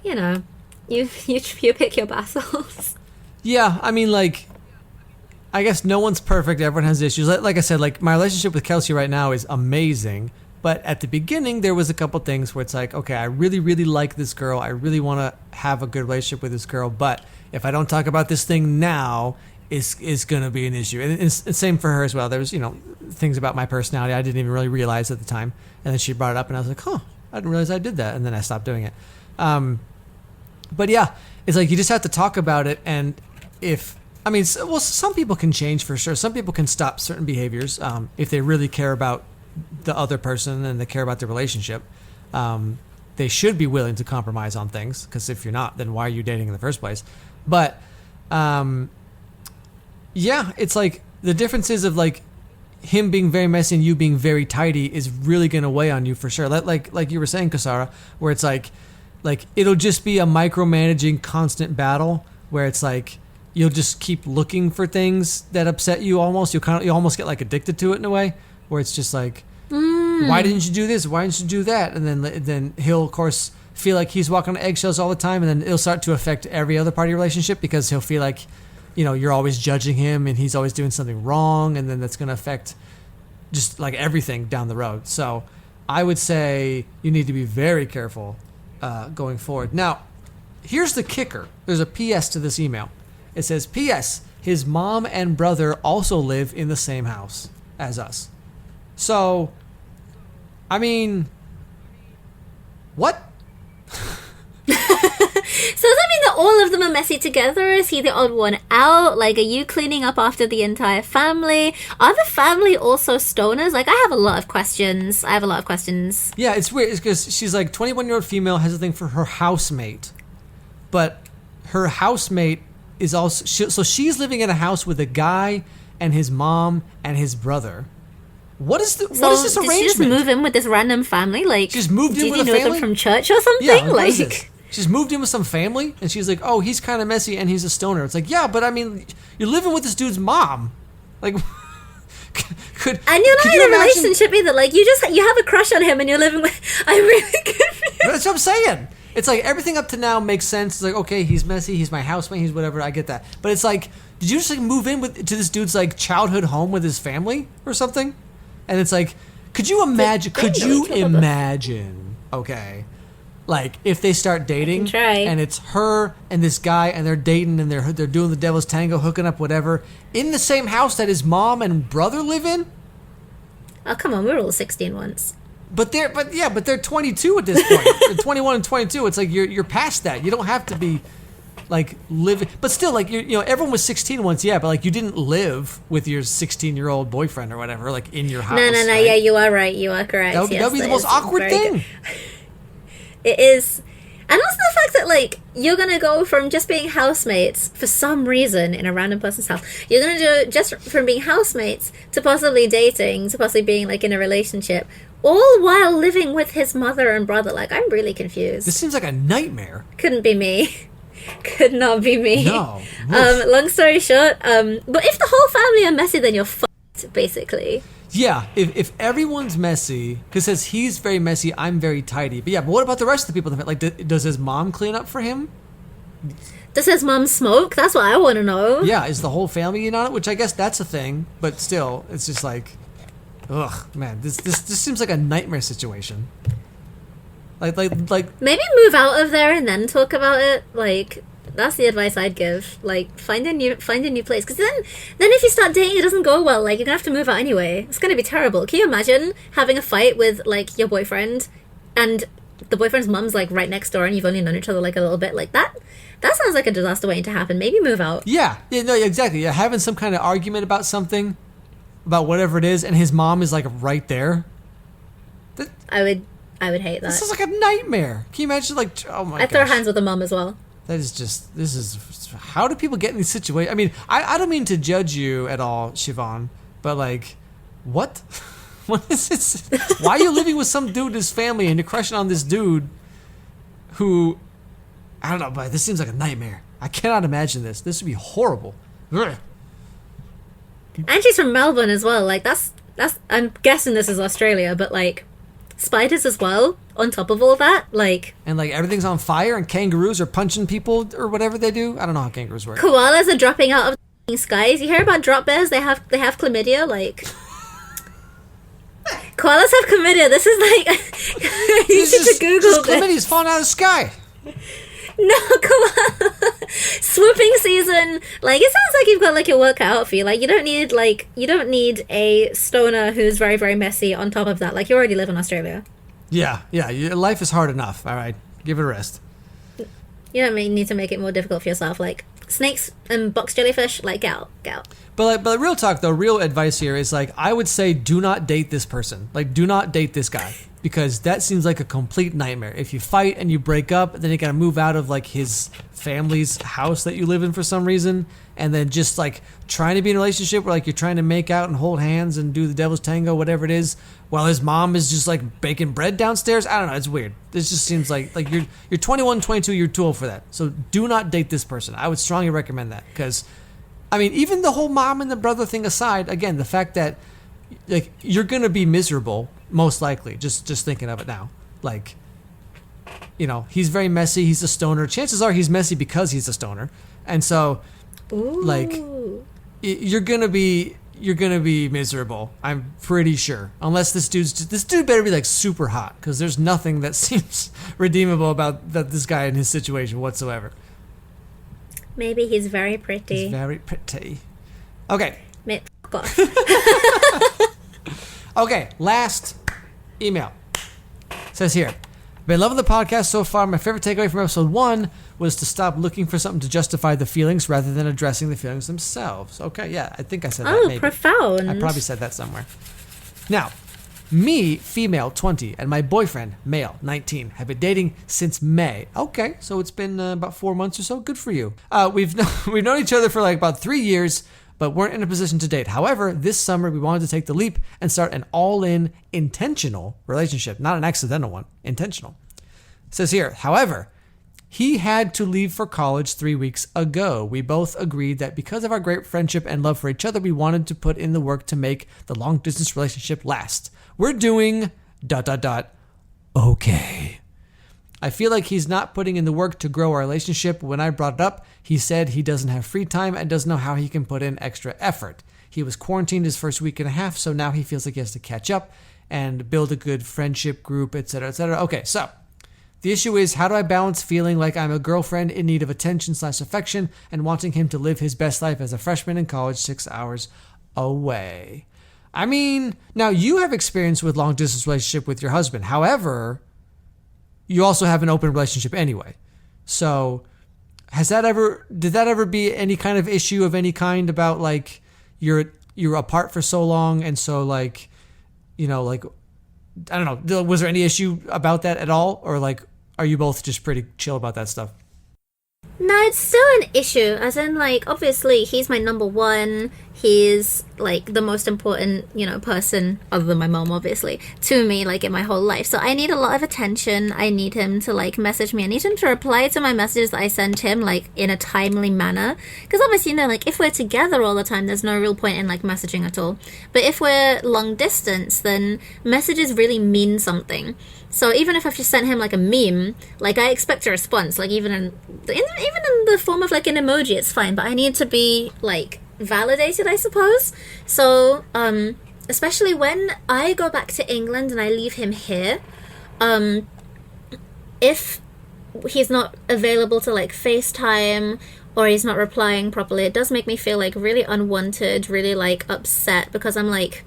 you pick your battles. Yeah, I mean, like, I guess no one's perfect. Everyone has issues. Like I said, like, my relationship with Kelsey right now is amazing. But at the beginning, there was a couple things where it's like, okay, I really, really like this girl. I really want to have a good relationship with this girl. But if I don't talk about this thing now, is going to be an issue. And it's same for her as well. There was, things about my personality I didn't even really realize at the time. And then she brought it up and I was like, I didn't realize I did that. And then I stopped doing it. But yeah, it's like you just have to talk about it. And some people can change for sure. Some people can stop certain behaviors if they really care about the other person and they care about the relationship. They should be willing to compromise on things, because if you're not, then why are you dating in the first place? But it's like the differences of like him being very messy and you being very tidy is really going to weigh on you for sure. Like you were saying, Ksara, where it's like it'll just be a micromanaging constant battle where it's like you'll just keep looking for things that upset you almost. You almost get like addicted to it in a way where it's just like, why didn't you do this? Why didn't you do that? And then he'll, of course, feel like he's walking on eggshells all the time, and then it'll start to affect every other part of your relationship because he'll feel like, you're always judging him and he's always doing something wrong, and then that's going to affect just like everything down the road. So I would say you need to be very careful going forward. Now, here's the kicker. There's a PS to this email. It says, PS, his mom and brother also live in the same house as us. So, I mean, what? So does that mean that all of them are messy together? Is he the odd one out? Like, are you cleaning up after the entire family? Are the family also stoners? Like, I have a lot of questions. Yeah, it's weird. It's because she's like 21-year-old female, has a thing for her housemate. But her housemate is also... So she's living in a house with a guy and his mom and his brother. What is this arrangement? Did she just move in with this random family? Like, she's moved in with a family? Did you know them from church or something? Yeah, what is this? She's moved in with some family, and she's like, oh, he's kind of messy, and he's a stoner. It's like, yeah, but I mean, you're living with this dude's mom. Like, and you're not in a relationship either. Like, you have a crush on him, and you're living with... I'm really confused. That's what I'm saying. It's like, everything up to now makes sense. It's like, okay, he's messy, he's my housemate, he's whatever, I get that. But it's like, did you just like move in to this dude's like childhood home with his family or something? And it's like, could you imagine, okay, like if they start dating and it's her and this guy and they're dating and they're doing the devil's tango, hooking up, whatever, in the same house that his mom and brother live in? Oh, come on, we were all 16 once. But they're 22 at this point. They're 21 and 22. It's like you're past that. You don't have to be like living, but still, like everyone was 16 once, yeah, but like you didn't live with your 16-year-old boyfriend or whatever, like in your house. No, right? Yeah, you are right. You are correct. That would be the most awkward thing. It is. And also the fact that, like, you're going to go from just being housemates for some reason in a random person's house. You're going to do just from being housemates to possibly dating, to possibly being, like, in a relationship, all while living with his mother and brother. Like, I'm really confused. This seems like a nightmare. Couldn't be me. Could not be me. No. Long story short, but if the whole family are messy, then you're fucked, basically. Yeah, if everyone's messy, because says he's very messy, I'm very tidy. But yeah, but what about the rest of the people? Like, does his mom clean up for him? Does his mom smoke? That's what I want to know. Yeah, is the whole family in on it? Which I guess that's a thing, but still, it's just like, ugh, man, this seems like a nightmare situation. Like maybe move out of there and then talk about it. Like, that's the advice I'd give. Like, find a new place, because then if you start dating, it doesn't go well. Like, you're gonna have to move out anyway. It's gonna be terrible. Can you imagine having a fight with like your boyfriend, and the boyfriend's mum's like right next door, and you've only known each other like a little bit? Like that sounds like a disaster waiting to happen. Maybe move out. Yeah, no, exactly. Yeah, having some kind of argument about something, about whatever it is, and his mom is like right there. I would hate that. This is like a nightmare. Can you imagine? Like, oh my god. I'd throw hands with the mom as well. This is, how do people get in these situations? I mean, I don't mean to judge you at all, Siobhan, but like, what? What is this? Why are you living with some dude, his family, and you're crushing on this dude who, I don't know, but this seems like a nightmare. I cannot imagine this. This would be horrible. Ugh. And she's from Melbourne as well. Like, that's, I'm guessing this is Australia, but like, spiders as well on top of all that, like, and like everything's on fire and kangaroos are punching people or whatever they do. I don't know how kangaroos work. Koalas are dropping out of the skies. You hear about drop bears? They have chlamydia. Like, koalas have chlamydia. This is like, I need you to Google this. Chlamydia's falling out of the sky. No, come on. Swooping season. Like, it sounds like you've got like your work cut out for you. Like, you don't need a stoner who's very, very messy on top of that. Like, you already live in Australia. Yeah. Life is hard enough. All right, give it a rest. You don't need to make it more difficult for yourself. Like, snakes and box jellyfish, like, get out. But real talk though, real advice here is like, I would say do not date this person. Like, do not date this guy, because that seems like a complete nightmare. If you fight and you break up, then you gotta move out of like his family's house that you live in for some reason, and then just like trying to be in a relationship where like you're trying to make out and hold hands and do the devil's tango, whatever it is, while his mom is just like baking bread downstairs. I don't know, it's weird. This just seems like you're 21, 22, you're too old for that. So do not date this person. I would strongly recommend that, because I mean, even the whole mom and the brother thing aside, again, the fact that like you're gonna be miserable, most likely, just thinking of it now. Like, you know, he's very messy, he's a stoner. Chances are he's messy because he's a stoner. And so like you're gonna be miserable, I'm pretty sure. Unless this dude better be like super hot, because there's nothing that seems redeemable about this guy in his situation whatsoever. Maybe he's very pretty. He's very pretty. Okay. Fuck off. Okay, last email. It says here, been loving the podcast so far. My favorite takeaway from episode 1 was to stop looking for something to justify the feelings rather than addressing the feelings themselves. Okay, yeah, I think I said that. Maybe. Profound. I probably said that somewhere. Now, me, female, 20, and my boyfriend, male, 19, have been dating since May. Okay, so it's been about 4 months or so. Good for you. We've known each other for like about 3 years, but weren't in a position to date. However, this summer we wanted to take the leap and start an all-in intentional relationship, not an accidental one, intentional. It says here, however, he had to leave for college 3 weeks ago. We both agreed that because of our great friendship and love for each other, we wanted to put in the work to make the long-distance relationship last. We're doing ... okay. I feel like he's not putting in the work to grow our relationship. When I brought it up, he said he doesn't have free time and doesn't know how he can put in extra effort. He was quarantined his first week and a half, so now he feels like he has to catch up and build a good friendship group, etc., etc. Okay, so the issue is, how do I balance feeling like I'm a girlfriend in need of attention/affection and wanting him to live his best life as a freshman in college 6 hours away? I mean, now you have experience with long distance relationship with your husband. However, you also have an open relationship anyway. So did that ever be any kind of issue of any kind about like you're apart for so long, and so like, you know, like, I don't know, was there any issue about that at all? Or like, are you both just pretty chill about that stuff? No, it's still an issue. As in, like, obviously, he's my number one. He's, like, the most important, you know, person, other than my mom, obviously, to me, like, in my whole life. So I need a lot of attention. I need him to, like, message me. I need him to reply to my messages that I send him, like, in a timely manner. Because obviously, you know, like, if we're together all the time, there's no real point in, like, messaging at all. But if we're long distance, then messages really mean something. So even if I've just sent him like a meme, like I expect a response, like even in the form of like an emoji, it's fine. But I need to be like validated, I suppose. So especially when I go back to England and I leave him here, if he's not available to like FaceTime or he's not replying properly, it does make me feel like really unwanted, really like upset, because I'm like,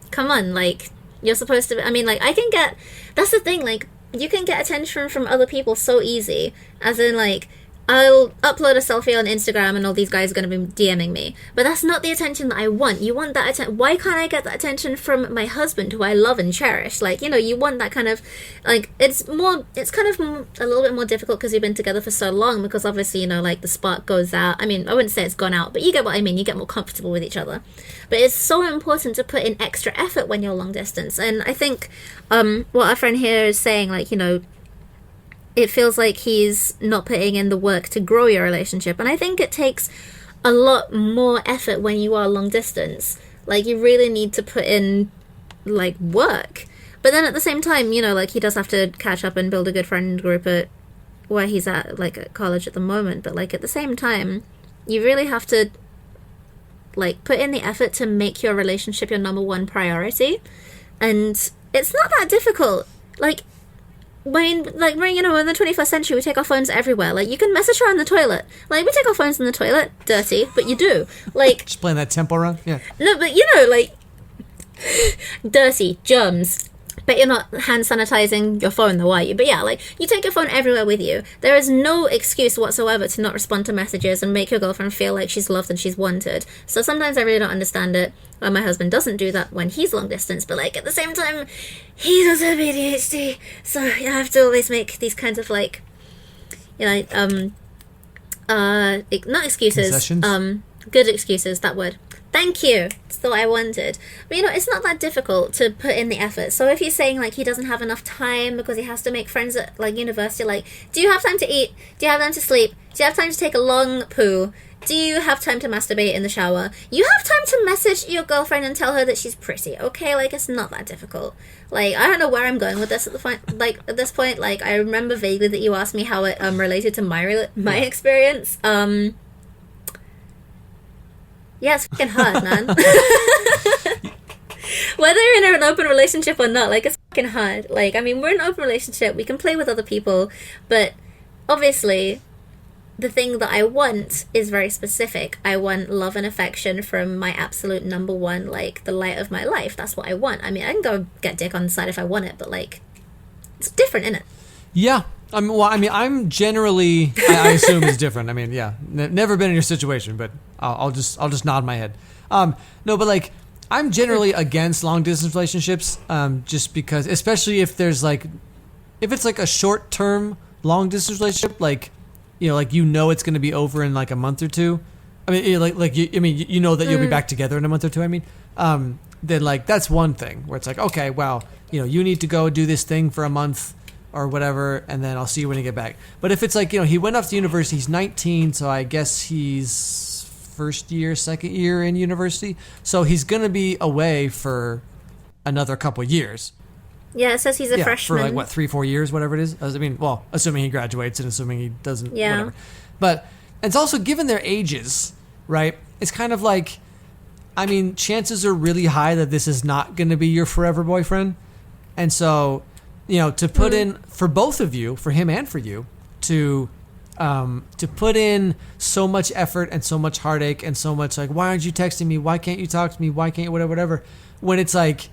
come on, like, you're supposed to, I mean, like, I can get, that's the thing, like, you can get attention from other people so easy, as in, like, I'll upload a selfie on Instagram and all these guys are going to be DMing me. But that's not the attention that I want. You want that attention. Why can't I get that attention from my husband, who I love and cherish? Like, you know, you want that kind of, like, it's kind of a little bit more difficult because you've been together for so long, because obviously, you know, like, the spark goes out. I mean, I wouldn't say it's gone out, but you get what I mean. You get more comfortable with each other. But it's so important to put in extra effort when you're long distance. And I think what our friend here is saying, like, you know, it feels like he's not putting in the work to grow your relationship. And I think it takes a lot more effort when you are long distance. Like, you really need to put in, like, work. But then at the same time, you know, like, he does have to catch up and build a good friend group at where he's at, like, at college at the moment. But, like, at the same time, you really have to, like, put in the effort to make your relationship your number one priority. And it's not that difficult. Like, like, you know, in the 21st century, we take our phones everywhere. Like, you can message her on the toilet. Like, we take our phones in the toilet. Dirty, but you do. Like, just playing that tempo run. Yeah. No, but you know, like, dirty, germs. But you're not hand sanitizing your phone, though, are you? But yeah, like, you take your phone everywhere with you. There is no excuse whatsoever to not respond to messages and make your girlfriend feel like she's loved and she's wanted. So sometimes I really don't understand it. Well, my husband doesn't do that when he's long distance, but, like, at the same time, he does have ADHD. So you have to always make these kinds of, like, you know, not excuses. Concessions? Good excuses, that word. Thank you. That's what I wanted. But, you know, it's not that difficult to put in the effort. So if you're saying, like, he doesn't have enough time because he has to make friends at, like, university, like, do you have time to eat? Do you have time to sleep? Do you have time to take a long poo? Do you have time to masturbate in the shower? You have time to message your girlfriend and tell her that she's pretty, okay? Like, it's not that difficult. Like, I don't know where I'm going with this at this point. Like, I remember vaguely that you asked me how it related to my experience. Yeah, it's fucking hard, man. Whether you're in an open relationship or not, like, it's fucking hard. Like, I mean, we're in an open relationship, we can play with other people, but obviously, the thing that I want is very specific. I want love and affection from my absolute number one, like, the light of my life. That's what I want. I mean, I can go get dick on the side if I want it, but, like, it's different, isn't it? Yeah. I'm generally, I assume it's different. I mean, yeah, never been in your situation, but I'll just nod my head. No, but, like, I'm generally against long distance relationships, just because, especially if there's, like, if it's like a short term long distance relationship, like, you know it's going to be over in like a month or two. I mean, you know that you'll be back together in a month or two. I mean, then, like, that's one thing where it's like, okay, well, you know, you need to go do this thing for a month or whatever, and then I'll see you when you get back. But if it's like, you know, he went off to university, he's 19, so I guess he's first year, second year in university, so he's gonna be away for another couple years. Yeah, it says he's a freshman. For like, what, 3-4 years, whatever it is. I mean, well, assuming he graduates and assuming he doesn't, whatever. But it's also, given their ages, right, it's kind of like, I mean, chances are really high that this is not going to be your forever boyfriend. And so, you know, to put in, for both of you, for him and for you, to put in so much effort and so much heartache and so much, like, why aren't you texting me? Why can't you talk to me? Why can't you, whatever, when it's like,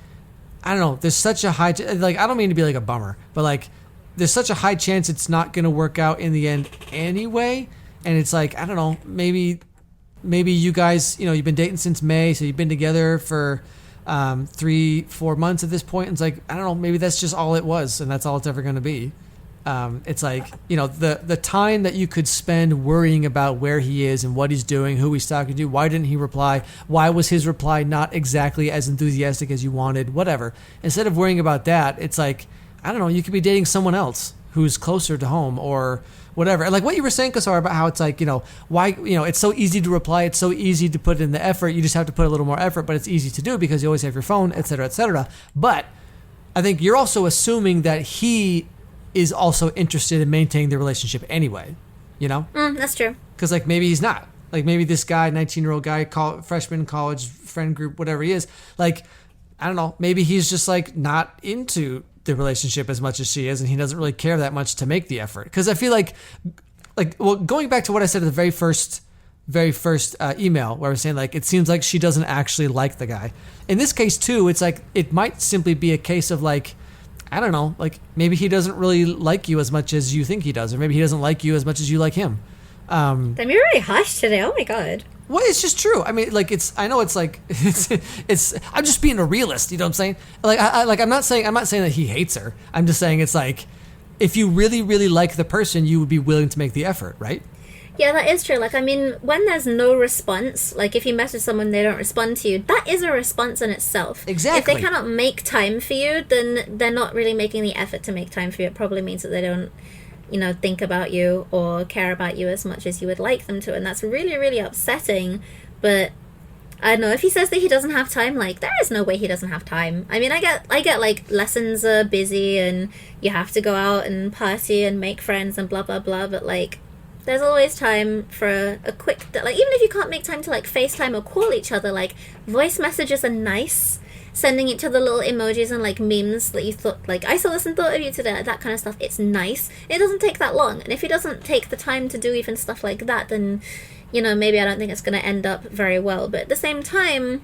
I don't know, there's such a high, like, I don't mean to be like a bummer, but, like, there's such a high chance it's not going to work out in the end anyway. And it's like, I don't know, maybe you guys, you know, you've been dating since May, so you've been together for 3-4 months at this point. And it's like, I don't know, maybe that's just all it was, and that's all it's ever going to be. It's like, you know, the time that you could spend worrying about where he is and what he's doing, who he's talking to, why didn't he reply, why was his reply not exactly as enthusiastic as you wanted, whatever. Instead of worrying about that, it's like, I don't know, you could be dating someone else who's closer to home or whatever. And like what you were saying, Ksara, about how it's like, you know, why, you know, it's so easy to reply, it's so easy to put in the effort, you just have to put a little more effort, but it's easy to do because you always have your phone, etc., etc. But I think you're also assuming that he is also interested in maintaining the relationship anyway, you know? That's true. Because, like, maybe he's not. Like, maybe this guy, 19-year-old guy, freshman, college, friend group, whatever he is, like, I don't know, maybe he's just, like, not into the relationship as much as she is, and he doesn't really care that much to make the effort. Because I feel like, well, going back to what I said at the very first email, where I was saying, like, it seems like she doesn't actually like the guy. In this case, too, it's like, it might simply be a case of, like, I don't know, like, maybe he doesn't really like you as much as you think he does, or maybe he doesn't like you as much as you like him. Damn, you're really harsh today. Oh my god. Well, it's just true. I mean, like, I know it's like, it's, I'm just being a realist, you know what I'm saying? Like, I'm not saying that he hates her. I'm just saying it's like, if you really, really like the person, you would be willing to make the effort, right? Yeah, that is true. Like, I mean, when there's no response, like, if you message someone, they don't respond to you, that is a response in itself. Exactly. If they cannot make time for you, then they're not really making the effort to make time for you. It probably means that they don't, you know, think about you or care about you as much as you would like them to. And that's really, really upsetting. But I don't know, if he says that he doesn't have time, like, there is no way he doesn't have time. I mean, I get like, lessons are busy and you have to go out and party and make friends and blah, blah, blah. But, like, there's always time for a quick, like, even if you can't make time to, like, FaceTime or call each other, like, voice messages are nice. sending each other little emojis and like memes that you thought, like, I saw this and thought of you today, like, that kind of stuff. It's nice. It doesn't take that long, and if he doesn't take the time to do even stuff like that, then, you know, maybe I don't think it's going to end up very well. But at the same time,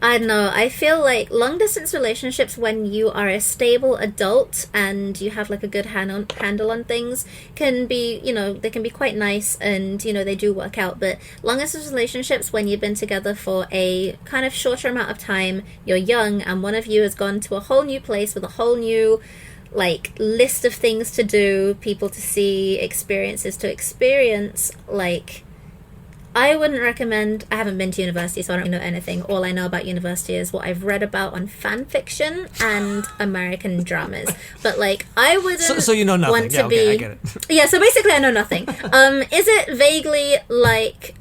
I don't know, I feel like long distance relationships, when you are a stable adult and you have like a good handle on things, can be, you know, they can be quite nice, and, you know, they do work out. But long distance relationships, when you've been together for a kind of shorter amount of time, you're young, and one of you has gone to a whole new place with a whole new like list of things to do, people to see, experiences to experience, like, I wouldn't recommend. I haven't been to university, so I don't know anything. All I know about university is what I've read about on fan fiction and American dramas. But like, I wouldn't. So you know nothing. Want to okay, be, I get it. Yeah. So basically, I know nothing. Is it vaguely like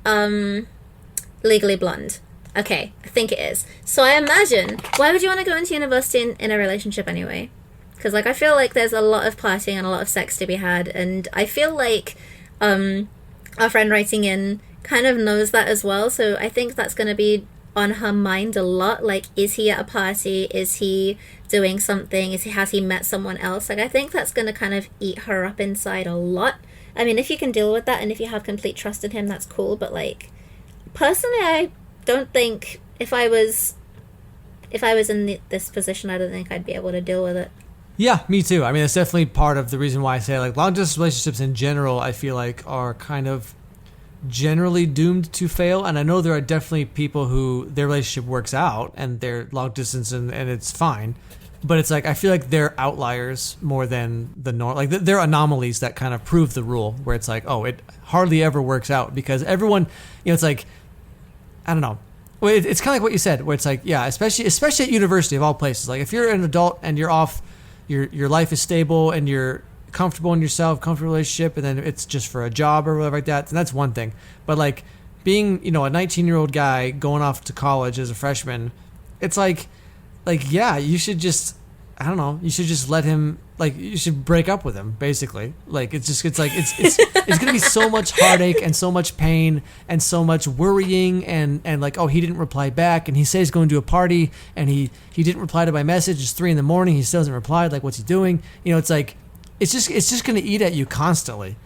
Legally Blonde? Okay, I think it is. So I imagine, why would you want to go into university in a relationship anyway? Because like, I feel like there's a lot of partying and a lot of sex to be had, and I feel like our friend writing in kind of knows that as well, so I think that's going to be on her mind a lot. Like, is he at a party? Is he doing something? Has he met someone else? Like, I think that's going to kind of eat her up inside a lot. I mean, if you can deal with that and if you have complete trust in him, that's cool. But like, personally, I don't think if I was in this position, I don't think I'd be able to deal with it. Yeah, me too. I mean, it's definitely part of the reason why I say, like, long distance relationships in general, I feel like are kind of generally doomed to fail. And I know there are definitely people who their relationship works out and they're long distance and it's fine, but it's like, I feel like they're outliers more than the norm. Like, they're anomalies that kind of prove the rule, where it's like, oh, it hardly ever works out because everyone, you know, it's like, I don't know. Well, it's kind of like what you said, where it's like, yeah, especially at university of all places. Like, if you're an adult and you're off, your life is stable and you're comfortable in yourself, comfortable relationship, and then it's just for a job or whatever like that, then that's one thing. But like, being, you know, a 19-year-old guy going off to college as a freshman, it's like yeah, you should just, I don't know, you should just let him, like, you should break up with him, basically. Like, it's gonna be so much heartache and so much pain and so much worrying and like, oh, he didn't reply back, and he says he's going to a party and he didn't reply to my message. It's 3 a.m, he still hasn't replied. Like, what's he doing? You know, it's like, it's just going to eat at you constantly.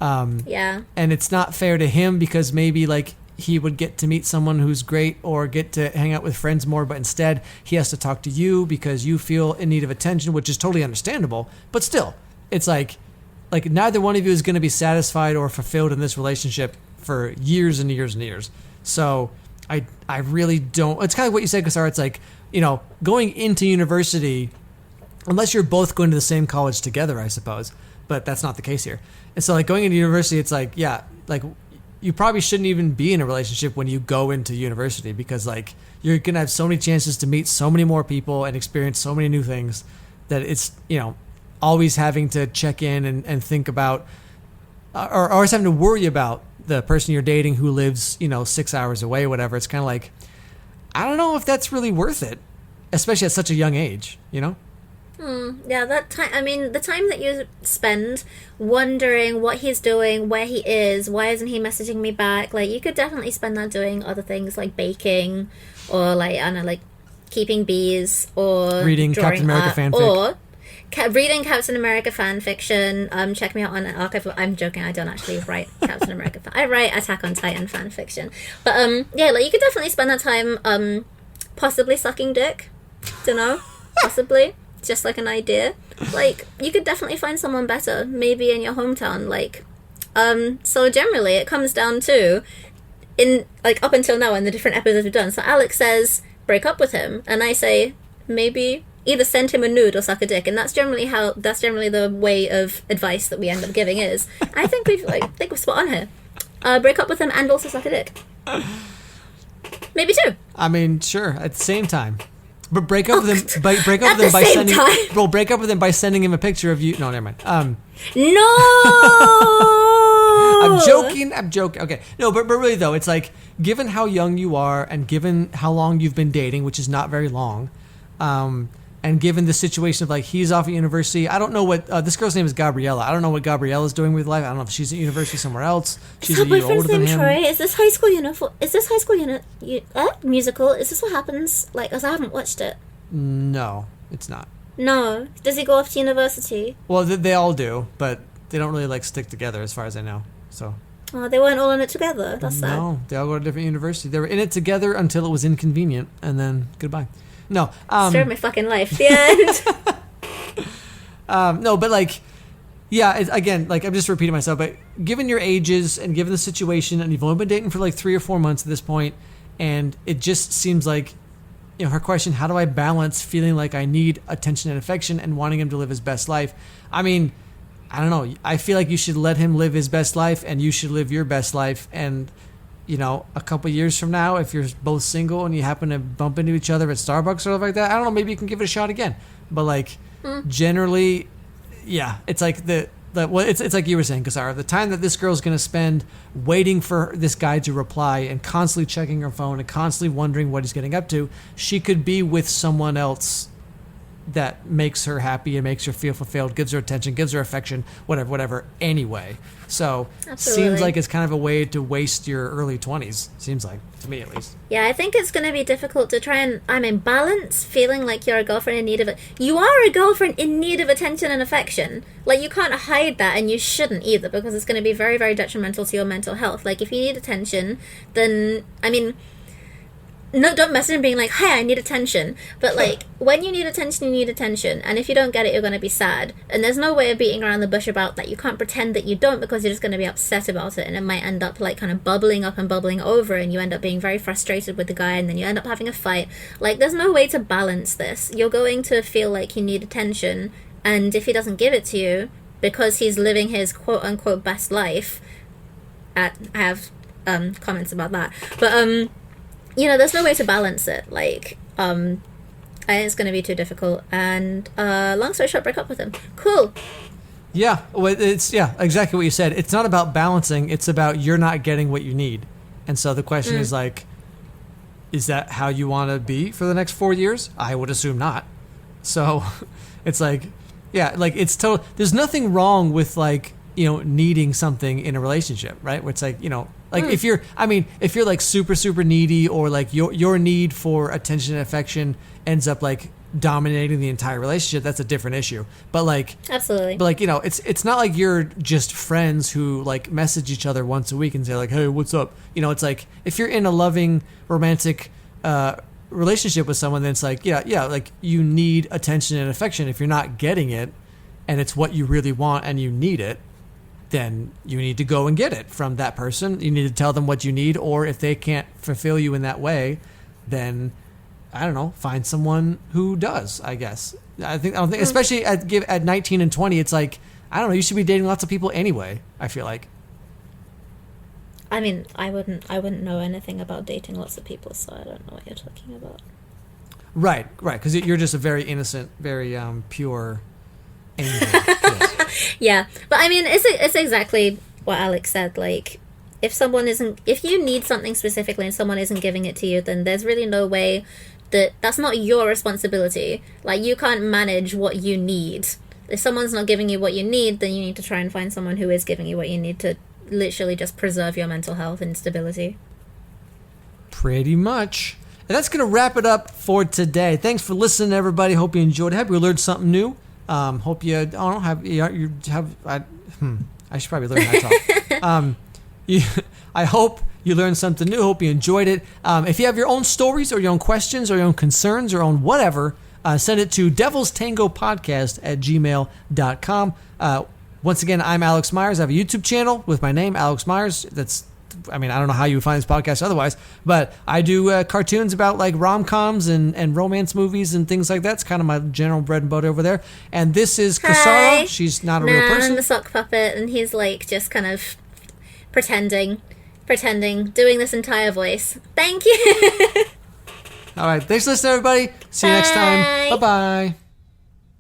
Yeah. And it's not fair to him, because maybe like he would get to meet someone who's great or get to hang out with friends more, but instead he has to talk to you because you feel in need of attention, which is totally understandable. But still, it's like neither one of you is going to be satisfied or fulfilled in this relationship for years and years and years. So I really don't. It's kind of what you said, Ksara. It's like, you know, going into university, unless you're both going to the same college together, I suppose. But that's not the case here. And so, like, going into university, it's like, yeah, like, you probably shouldn't even be in a relationship when you go into university, because, like, you're going to have so many chances to meet so many more people and experience so many new things that it's, you know, always having to check in and think about, or always having to worry about the person you're dating who lives, you know, 6 hours away, whatever. It's kind of like, I don't know if that's really worth it, especially at such a young age, you know? Yeah, that time. I mean, the time that you spend wondering what he's doing, where he is, why isn't he messaging me back? Like, you could definitely spend that doing other things like baking, or like, I don't know, like keeping bees, or reading Captain America fanfic, or reading Captain America fan fiction. Check me out on Archive. I'm joking. I don't actually write Captain America. I write Attack on Titan fan fiction. But yeah, like, you could definitely spend that time possibly sucking dick. Don't know. Possibly. Just like an idea. Like, you could definitely find someone better, maybe in your hometown. Like, so generally it comes down to, in like up until now in the different episodes we've done, so Alex says break up with him, and I say maybe either send him a nude or suck a dick, and that's generally the way of advice that we end up giving is. I think we're spot on here. Break up with him and also suck a dick. Maybe two. I mean, sure, at the same time. But break up with him. Break up with him by sending him a picture of you. No, never mind. No. I'm joking. Okay, no, but really though, it's like, given how young you are and given how long you've been dating, which is not very long, and And given the situation of like he's off at university, I don't know what this girl's name is Gabriella. I don't know what Gabriella's doing with life. I don't know if she's at university somewhere else. She's a year older than him. Troy? Is this high school uniform? Is this high school musical? Is this what happens? Like, as I haven't watched it. No, it's not. No. Does he go off to university? Well, they all do, but they don't really like stick together as far as I know. So. Oh, they weren't all in it together. That's sad. No, they all go to different universities. They were in it together until it was inconvenient, and then goodbye. No. Story of my fucking life. The end. No, but like, yeah, again, like I'm just repeating myself, but given your ages and given the situation, and you've only been dating for like 3 or 4 months at this point, and it just seems like, you know, her question, how do I balance feeling like I need attention and affection and wanting him to live his best life? I mean, I don't know. I feel like you should let him live his best life and you should live your best life. And, you know, a couple years from now, if you're both single and you happen to bump into each other at Starbucks or stuff like that, I don't know, maybe you can give it a shot again. But like, generally, yeah, it's like it's like you were saying, Ksara, the time that this girl's going to spend waiting for this guy to reply and constantly checking her phone and constantly wondering what he's getting up to, she could be with someone else that makes her happy and makes her feel fulfilled, gives her attention, gives her affection, whatever, anyway. So, Absolutely. Seems like it's kind of a way to waste your early 20s, seems like, to me at least. Yeah, I think it's going to be difficult to try and, balance feeling like you're a girlfriend in need of it. You are a girlfriend in need of attention and affection. Like, you can't hide that, and you shouldn't either, because it's going to be very, very detrimental to your mental health. Like, if you need attention, then, I mean, no, don't message him being like, hey, I need attention. But, like, when you need attention, you need attention. And if you don't get it, you're going to be sad. And there's no way of beating around the bush about that. You can't pretend that you don't, because you're just going to be upset about it. And it might end up, like, kind of bubbling up and bubbling over. And you end up being very frustrated with the guy. And then you end up having a fight. Like, there's no way to balance this. You're going to feel like you need attention. And if he doesn't give it to you, because he's living his quote-unquote best life, I have comments about that. But, you know, there's no way to balance it. Like, I think it's going to be too difficult. And long story short, break up with him. Cool. Yeah, well, it's exactly what you said. It's not about balancing. It's about you're not getting what you need. And so the question is like, is that how you want to be for the next 4 years? I would assume not. So it's like, yeah, like it's total. There's nothing wrong with like, you know, needing something in a relationship, right? Where it's like, you know, like if you're like super, super needy, or like your need for attention and affection ends up like dominating the entire relationship, that's a different issue. But like, absolutely. But like, you know, it's not like you're just friends who like message each other once a week and say like, hey, what's up? You know, it's like if you're in a loving, romantic relationship with someone, then it's like, yeah, like you need attention and affection. If you're not getting it, and it's what you really want and you need it, then you need to go and get it from that person. You need to tell them what you need, or if they can't fulfill you in that way, then I don't know, find someone who does, I guess. I don't think, especially at 19 and 20, it's like, I don't know, you should be dating lots of people anyway, I feel like. I mean, I wouldn't know anything about dating lots of people, so I don't know what you're talking about. Right, because you're just a very innocent, very pure angel. Yes. Yeah, but I mean, it's exactly what Alex said. Like, if you need something specifically and someone isn't giving it to you, then there's really no way that's not your responsibility. Like, you can't manage what you need. If someone's not giving you what you need, then you need to try and find someone who is giving you what you need to literally just preserve your mental health and stability. Pretty much. And that's going to wrap it up for today. Thanks for listening, everybody. Hope you enjoyed it. Hope you learned something new. Hope you I should probably learn how to talk. I hope you learned something new. Hope you enjoyed it. If you have your own stories or your own questions or your own concerns or own whatever, send it to devilstangopodcast@gmail.com. Once again, I'm Alex Myers. I have a YouTube channel with my name, Alex Myers. I don't know how you would find this podcast otherwise, but I do cartoons about like rom-coms and romance movies and things like that. It's kind of my general bread and butter over there. And this is Ksara. She's not a real person. I'm the sock puppet, and he's like just kind of pretending, doing this entire voice. Thank you. All right. Thanks for listening, everybody. See you next time. Bye-bye.